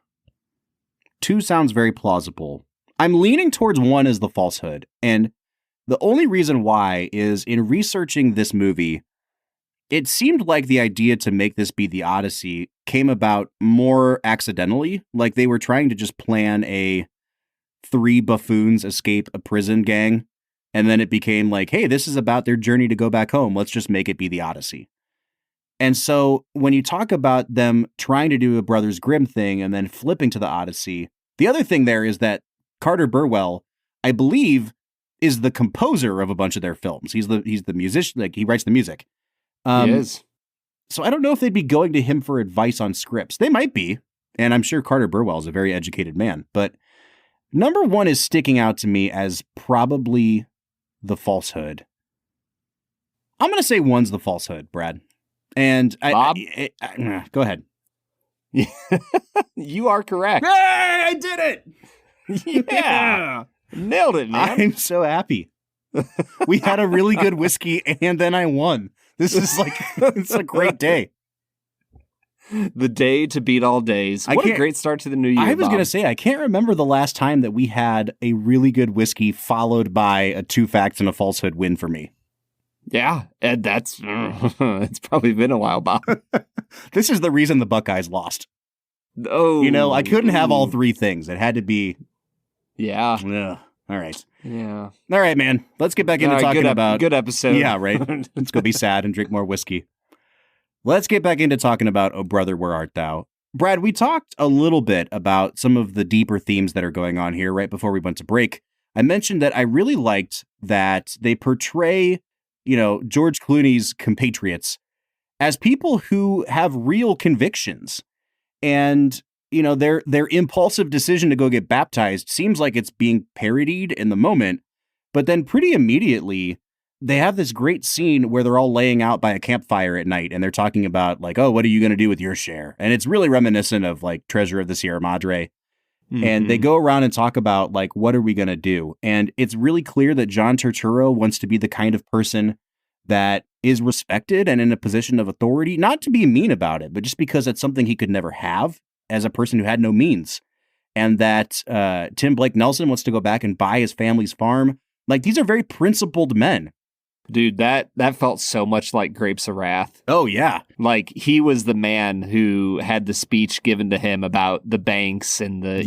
S1: 2 sounds very plausible. I'm leaning towards 1 as the falsehood, and the only reason why is in researching this movie, it seemed like the idea to make this be the Odyssey came about more accidentally, like they were trying to just plan a 3 buffoons escape a prison gang, and then it became like, hey, this is about their journey to go back home. Let's just make it be the Odyssey. And so when you talk about them trying to do a Brothers Grimm thing and then flipping to the Odyssey, the other thing there is that Carter Burwell, I believe, is the composer of a bunch of their films. He's the musician, like he writes the music.
S2: He is.
S1: So I don't know if they'd be going to him for advice on scripts. They might be, and I'm sure Carter Burwell is a very educated man. But number 1 is sticking out to me as probably the falsehood. I'm going to say 1's the falsehood, Brad. And
S2: Bob?
S1: Go ahead.
S2: You are correct.
S1: Hey, I did it!
S2: Yeah. Nailed it, man.
S1: I'm so happy. We had a really good whiskey, and then I won. This is like, it's a great day.
S2: The day to beat all days. What a great start to the new year,
S1: I was going to say, I can't remember the last time that we had a really good whiskey followed by a 2 facts and a falsehood win for me.
S2: Yeah, and that's, it's probably been a while, Bob.
S1: This is the reason the Buckeyes lost.
S2: Oh.
S1: You know, I couldn't have all 3 things. It had to be.
S2: Yeah.
S1: Ugh. All right.
S2: Yeah.
S1: All right, man. Let's get back into talking about.
S2: Good episode.
S1: Yeah, right. Let's go be sad and drink more whiskey. Let's get back into talking about Oh Brother, Where Art Thou? Brad, we talked a little bit about some of the deeper themes that are going on here right before we went to break. I mentioned that I really liked that they portray, George Clooney's compatriots as people who have real convictions. And, their impulsive decision to go get baptized seems like it's being parodied in the moment. But then pretty immediately, they have this great scene where they're all laying out by a campfire at night and they're talking about like, oh, what are you going to do with your share? And it's really reminiscent of like Treasure of the Sierra Madre. Mm-hmm. And they go around and talk about like, what are we going to do? And it's really clear that John Turturro wants to be the kind of person that is respected and in a position of authority, not to be mean about it, but just because it's something he could never have as a person who had no means. And that Tim Blake Nelson wants to go back and buy his family's farm. Like, these are very principled men.
S2: Dude, that felt so much like Grapes of Wrath.
S1: Oh, yeah.
S2: Like, he was the man who had the speech given to him about the banks and the,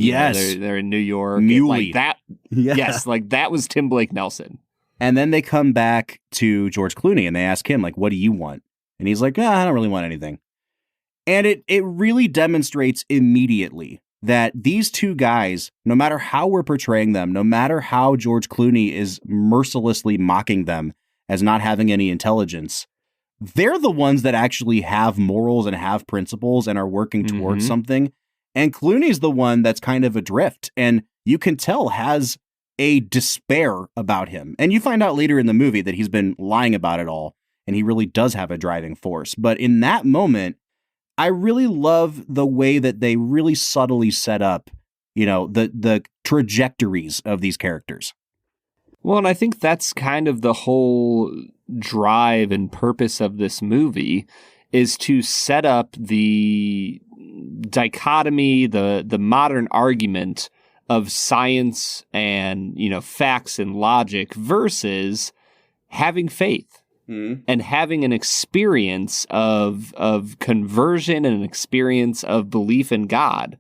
S2: they're in New York.
S1: Muley.
S2: Like that,
S1: yeah.
S2: Yes, like that was Tim Blake Nelson.
S1: And then they come back to George Clooney and they ask him, like, what do you want? And he's like, I don't really want anything. And it really demonstrates immediately that these two guys, no matter how we're portraying them, no matter how George Clooney is mercilessly mocking them as not having any intelligence, they're the ones that actually have morals and have principles and are working towards something. And Clooney's the one that's kind of adrift, and you can tell has a despair about him. And you find out later in the movie that he's been lying about it all, and he really does have a driving force. But in that moment, I really love the way that they really subtly set up, the trajectories of these characters.
S2: Well, and I think that's kind of the whole drive and purpose of this movie, is to set up the dichotomy, the modern argument of science and, facts and logic versus having faith. And having an experience of conversion and an experience of belief in God.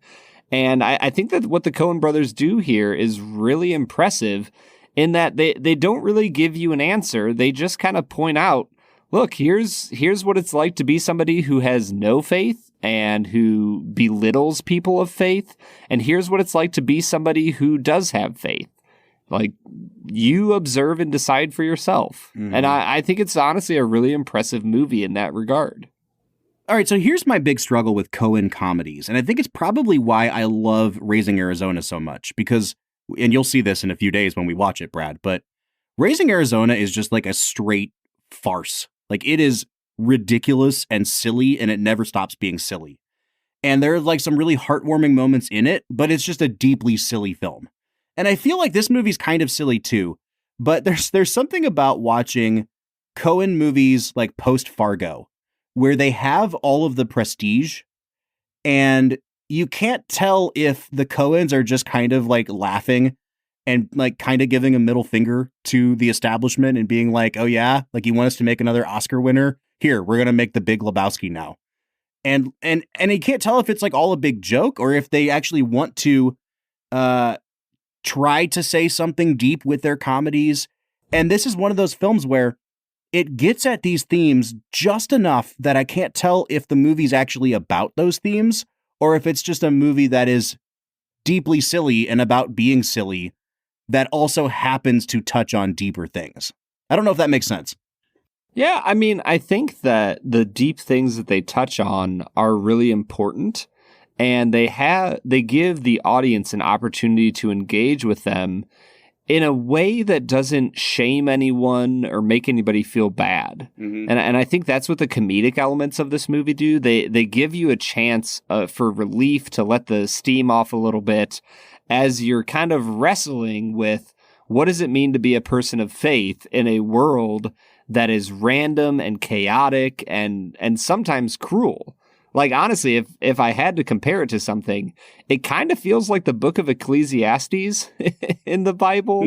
S2: And I think that what the Coen brothers do here is really impressive in that they don't really give you an answer. They just kind of point out, look, here's what it's like to be somebody who has no faith and who belittles people of faith. And here's what it's like to be somebody who does have faith. Like, you observe and decide for yourself. And I think it's honestly a really impressive movie in that regard.
S1: All right, so here's my big struggle with Coen comedies. And I think it's probably why I love Raising Arizona so much. Because, and you'll see this in a few days when we watch it, Brad, but Raising Arizona is just like a straight farce. Like, it is ridiculous and silly, and it never stops being silly. And there are like some really heartwarming moments in it, but it's just a deeply silly film. And I feel like this movie's kind of silly too, but there's something about watching Coen movies like post Fargo, where they have all of the prestige, and you can't tell if the Coens are just kind of like laughing and like kind of giving a middle finger to the establishment and being like, oh yeah, like you want us to make another Oscar winner? Here, we're going to make The Big Lebowski now. And you can't tell if it's like all a big joke or if they actually want to, try to say something deep with their comedies. And this is one of those films where it gets at these themes just enough that I can't tell if the movie's actually about those themes or if it's just a movie that is deeply silly and about being silly that also happens to touch on deeper things. I don't know if that makes sense.
S2: Yeah, I mean, I think that the deep things that they touch on are really important. And they give the audience an opportunity to engage with them in a way that doesn't shame anyone or make anybody feel bad. And I think that's what the comedic elements of this movie do. They give you a chance for relief to let the steam off a little bit as you're kind of wrestling with what does it mean to be a person of faith in a world that is random and chaotic and sometimes cruel. Like, honestly, if I had to compare it to something, it kind of feels like the book of Ecclesiastes in the Bible,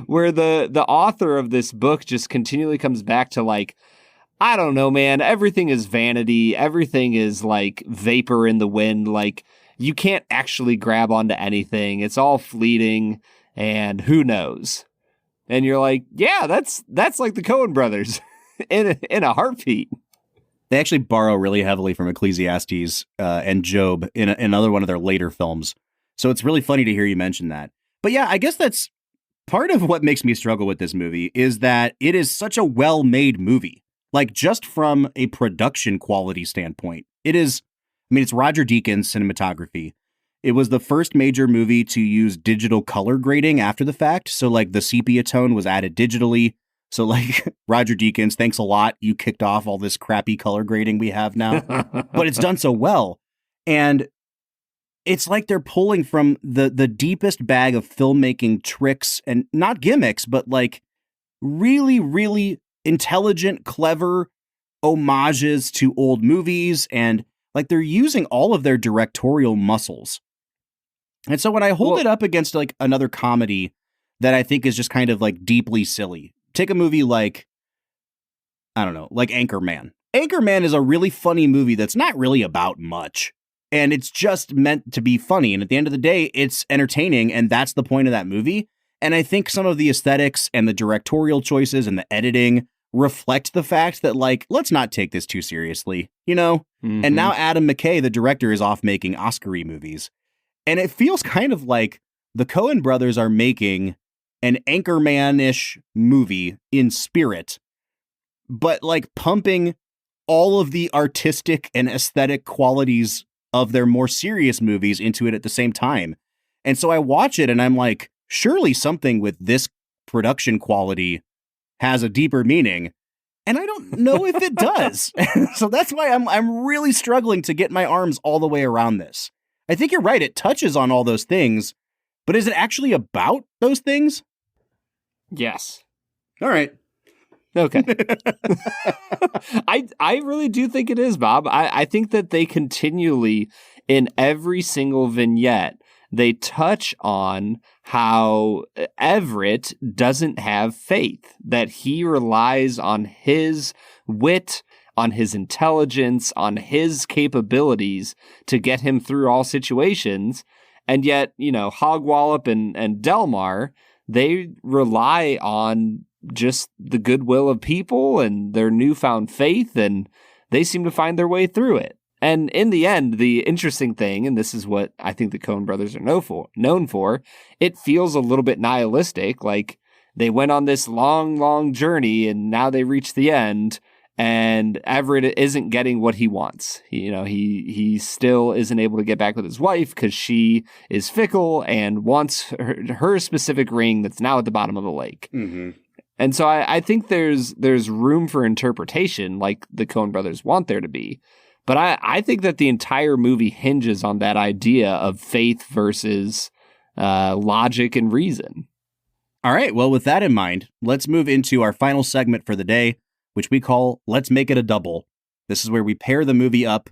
S2: where the author of this book just continually comes back to like, I don't know, man, everything is vanity. Everything is like vapor in the wind. Like, you can't actually grab onto anything. It's all fleeting, and who knows? And you're like, yeah, that's like the Coen brothers in a heartbeat.
S1: They actually borrow really heavily from Ecclesiastes and Job in another one of their later films. So it's really funny to hear you mention that. But yeah, I guess that's part of what makes me struggle with this movie is that it is such a well-made movie. Like, just from a production quality standpoint, it's Roger Deakins cinematography. It was the first major movie to use digital color grading after the fact. So like the sepia tone was added digitally. So like, Roger Deakins, thanks a lot. You kicked off all this crappy color grading we have now, but it's done so well. And it's like they're pulling from the deepest bag of filmmaking tricks and not gimmicks, but like really, really intelligent, clever homages to old movies. And like they're using all of their directorial muscles. And so when I hold it up against like another comedy that I think is just kind of like deeply silly, take a movie like, I don't know, like Anchorman. Anchorman is a really funny movie that's not really about much. And it's just meant to be funny. And at the end of the day, it's entertaining. And that's the point of that movie. And I think some of the aesthetics and the directorial choices and the editing reflect the fact that, like, let's not take this too seriously, you know? And now Adam McKay, the director, is off making Oscar-y movies. And it feels kind of like the Coen brothers are making an Anchorman-ish movie in spirit, but like pumping all of the artistic and aesthetic qualities of their more serious movies into it at the same time. And so I watch it and I'm like, surely something with this production quality has a deeper meaning. And I don't know if it does. So that's why I'm really struggling to get my arms all the way around this. I think you're right. It touches on all those things, but is it actually about those things?
S2: Yes.
S1: All right.
S2: Okay. I really do think it is, Bob. I think that they continually, in every single vignette, they touch on how Everett doesn't have faith, that he relies on his wit, on his intelligence, on his capabilities to get him through all situations. And yet, Hogwallop and Delmar, they rely on just the goodwill of people and their newfound faith, and they seem to find their way through it. And in the end, the interesting thing, and this is what I think the Coen brothers are known for, it feels a little bit nihilistic, like they went on this long, long journey and now they reach the end, and Everett isn't getting what he wants. He still isn't able to get back with his wife because she is fickle and wants her specific ring that's now at the bottom of the lake.
S1: Mm-hmm.
S2: And so I think there's room for interpretation, like the Coen brothers want there to be. But I think that the entire movie hinges on that idea of faith versus logic and reason.
S1: All right. Well, with that in mind, let's move into our final segment for the day, which we call Let's Make It a Double. This is where we pair the movie up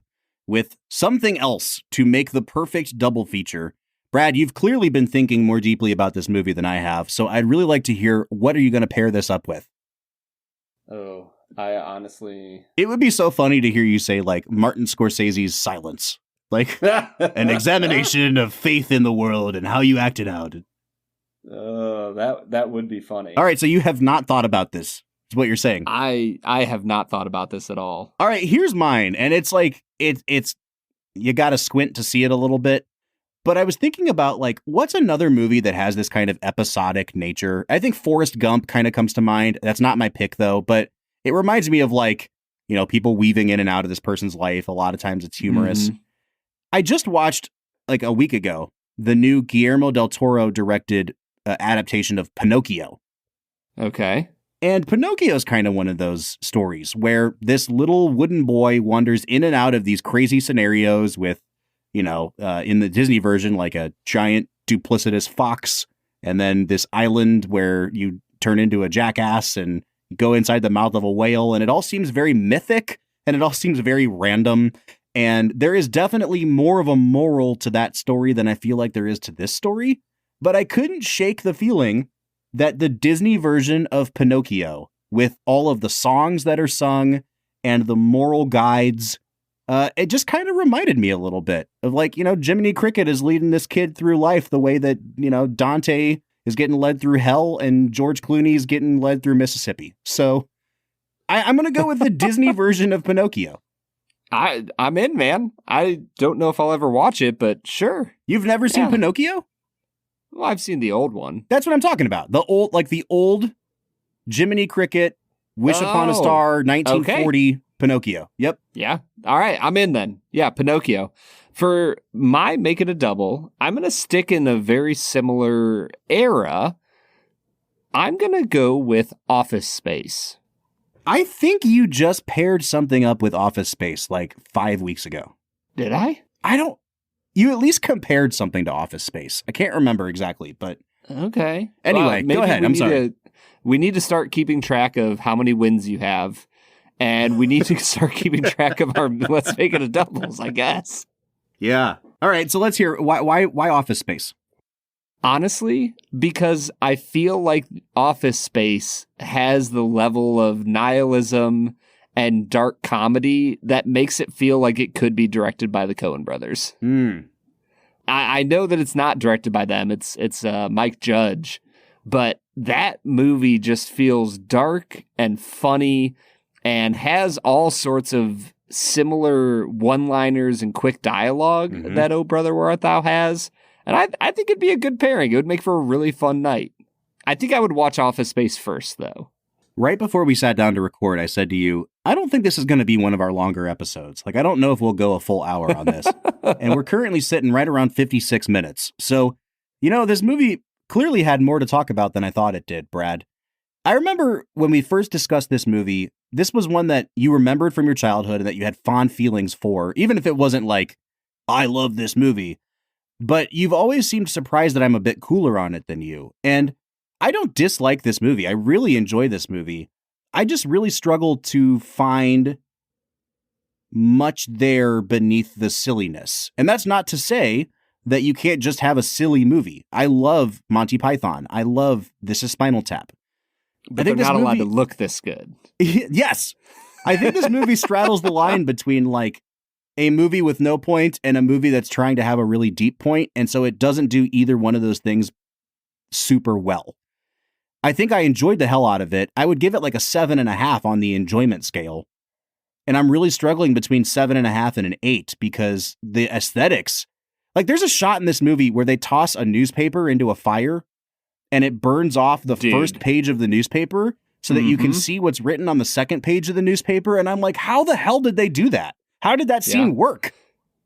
S1: with something else to make the perfect double feature. Brad, you've clearly been thinking more deeply about this movie than I have, so I'd really like to hear, what are you going to pair this up with?
S2: Oh, I honestly...
S1: It would be so funny to hear you say, like, Martin Scorsese's Silence. Like, an examination of faith in the world and how you act it out.
S2: Oh, that would be funny.
S1: All right, so you have not thought about this, is what you're saying.
S2: I have not thought about this at all.
S1: All right, here's mine, and it's like, it's you got to squint to see it a little bit. But I was thinking about, like, what's another movie that has this kind of episodic nature? I think Forrest Gump kind of comes to mind. That's not my pick, though, but it reminds me of, like, people weaving in and out of this person's life. A lot of times it's humorous. Mm-hmm. I just watched, like, a week ago, the new Guillermo del Toro directed adaptation of Pinocchio.
S2: Okay.
S1: And Pinocchio is kind of one of those stories where this little wooden boy wanders in and out of these crazy scenarios with, in the Disney version, like a giant duplicitous fox, and then this island where you turn into a jackass and go inside the mouth of a whale. And it all seems very mythic and it all seems very random. And there is definitely more of a moral to that story than I feel like there is to this story. But I couldn't shake the feeling that the Disney version of Pinocchio, with all of the songs that are sung and the moral guides, it just kind of reminded me a little bit of, like, Jiminy Cricket is leading this kid through life the way that, Dante is getting led through hell and George Clooney is getting led through Mississippi. So I'm going to go with the Disney version of Pinocchio.
S2: I'm in, man. I don't know if I'll ever watch it, but sure.
S1: You've never seen Pinocchio?
S2: Well, I've seen the old one.
S1: That's what I'm talking about. The old Jiminy Cricket, Wish Upon a Star, 1940 okay. Pinocchio. Yep.
S2: Yeah. All right. I'm in then. Yeah, Pinocchio. For my Make It a Double, I'm going to stick in a very similar era. I'm going to go with Office Space.
S1: I think you just paired something up with Office Space like 5 weeks ago.
S2: Did I?
S1: You at least compared something to Office Space. I can't remember exactly, but...
S2: Okay.
S1: Anyway, go ahead. I'm sorry.
S2: We need to start keeping track of how many wins you have, and we need to start keeping track of our Let's Make It a Doubles, I guess.
S1: Yeah. All right, so let's hear, why Office Space?
S2: Honestly, because I feel like Office Space has the level of nihilism and dark comedy that makes it feel like it could be directed by the Coen brothers. I know that it's not directed by them. It's Mike Judge, but that movie just feels dark and funny and has all sorts of similar one-liners and quick dialogue that Oh Brother, Where Art Thou has. And I think it'd be a good pairing. It would make for a really fun night. I think I would watch Office Space first, though.
S1: Right before we sat down to record, I said to you, I don't think this is going to be one of our longer episodes. Like, I don't know if we'll go a full hour on this. And we're currently sitting right around 56 minutes. So, this movie clearly had more to talk about than I thought it did, Brad. I remember when we first discussed this movie, this was one that you remembered from your childhood and that you had fond feelings for, even if it wasn't like, I love this movie. But you've always seemed surprised that I'm a bit cooler on it than you. And I don't dislike this movie. I really enjoy this movie. I just really struggle to find much there beneath the silliness. And that's not to say that you can't just have a silly movie. I love Monty Python. I love This Is Spinal Tap.
S2: But I think they're not allowed to look this good.
S1: Yes. I think this movie straddles the line between like a movie with no point and a movie that's trying to have a really deep point. And so it doesn't do either one of those things super well. I think I enjoyed the hell out of it. I would give it like a 7.5 on the enjoyment scale. And I'm really struggling between 7.5 and an 8 because the aesthetics, like there's a shot in this movie where they toss a newspaper into a fire and it burns off the first page of the newspaper so that you can see what's written on the second page of the newspaper. And I'm like, how the hell did they do that? How did that scene work?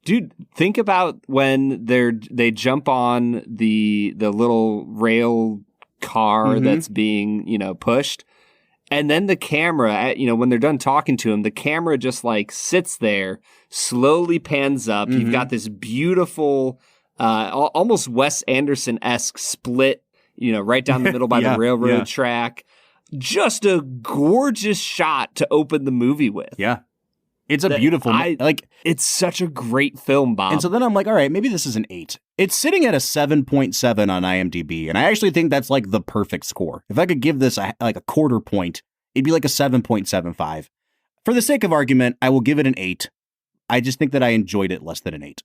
S2: Dude, think about when they jump on the little rail car that's being, pushed. And then the camera, when they're done talking to him, the camera just like sits there, slowly pans up. You've got this beautiful, almost Wes Anderson-esque split, right down the middle by the railroad track. Just a gorgeous shot to open the movie with.
S1: Yeah. It's a beautiful,
S2: it's such a great film, Bob.
S1: And so then I'm like, all right, maybe this is an 8. It's sitting at a 7.7 on IMDb. And I actually think that's like the perfect score. If I could give this a quarter point, it'd be like a 7.75. For the sake of argument, I will give it an 8. I just think that I enjoyed it less than an 8.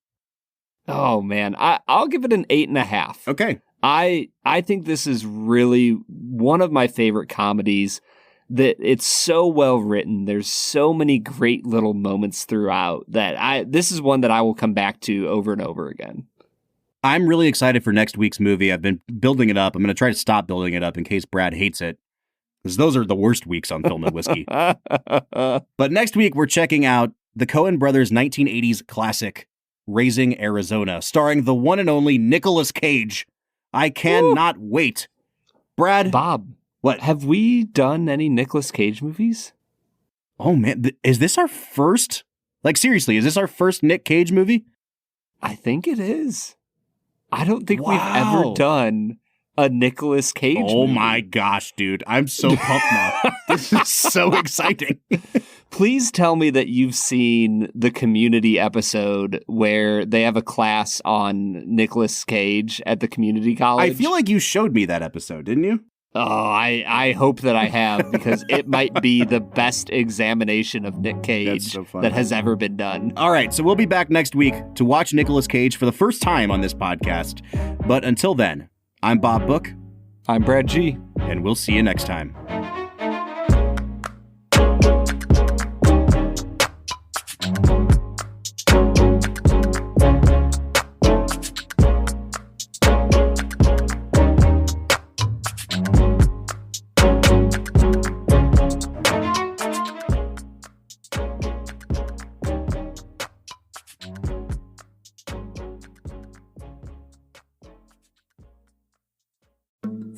S2: Oh man, I'll give it an 8.5.
S1: Okay.
S2: I think this is really one of my favorite comedies. That it's so well written. There's so many great little moments throughout that this is one that I will come back to over and over again.
S1: I'm really excited for next week's movie. I've been building it up. I'm going to try to stop building it up in case Brad hates it, because those are the worst weeks on Film and Whiskey. But next week, we're checking out the Coen Brothers 1980s classic, Raising Arizona, starring the one and only Nicolas Cage. I cannot wait. Brad.
S2: Bob.
S1: What?
S2: Have we done any Nicolas Cage movies?
S1: Oh, man. Is this our first? Like, seriously, is this our first Nick Cage movie?
S2: I think it is. I don't think we've ever done a Nicolas Cage movie.
S1: Oh, my gosh, dude. I'm so pumped now. This is so exciting.
S2: Please tell me that you've seen the Community episode where they have a class on Nicolas Cage at the community college.
S1: I feel like you showed me that episode, didn't you?
S2: Oh, I hope that I have, because it might be the best examination of Nick Cage that has ever been done.
S1: All right, so we'll be back next week to watch Nicolas Cage for the first time on this podcast. But until then, I'm Bob Book.
S2: I'm Brad G.
S1: And we'll see you next time.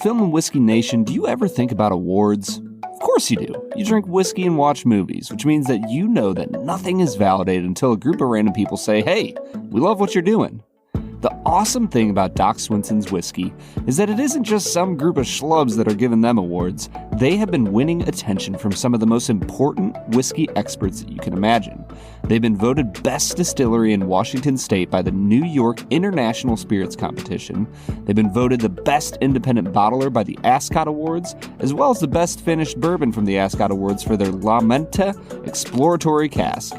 S2: Film and Whiskey Nation, do you ever think about awards? Of course you do. You drink whiskey and watch movies, which means that you know that nothing is validated until a group of random people say, hey, we love what you're doing. The awesome thing about Doc Swinson's whiskey is that it isn't just some group of schlubs that are giving them awards. They have been winning attention from some of the most important whiskey experts that you can imagine. They've been voted best distillery in Washington State by the New York International Spirits Competition. They've been voted the best independent bottler by the Ascot Awards, as well as the best finished bourbon from the Ascot Awards for their La Menta Exploratory Cask.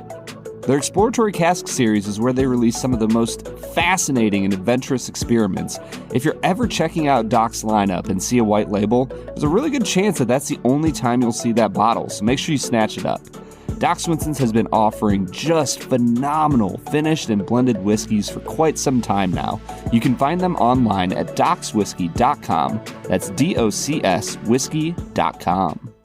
S2: Their Exploratory Cask series is where they release some of the most fascinating and adventurous experiments. If you're ever checking out Doc's lineup and see a white label, there's a really good chance that that's the only time you'll see that bottle, so make sure you snatch it up. Doc Swinson's has been offering just phenomenal finished and blended whiskeys for quite some time now. You can find them online at docswhiskey.com. That's DOCS whiskey.com.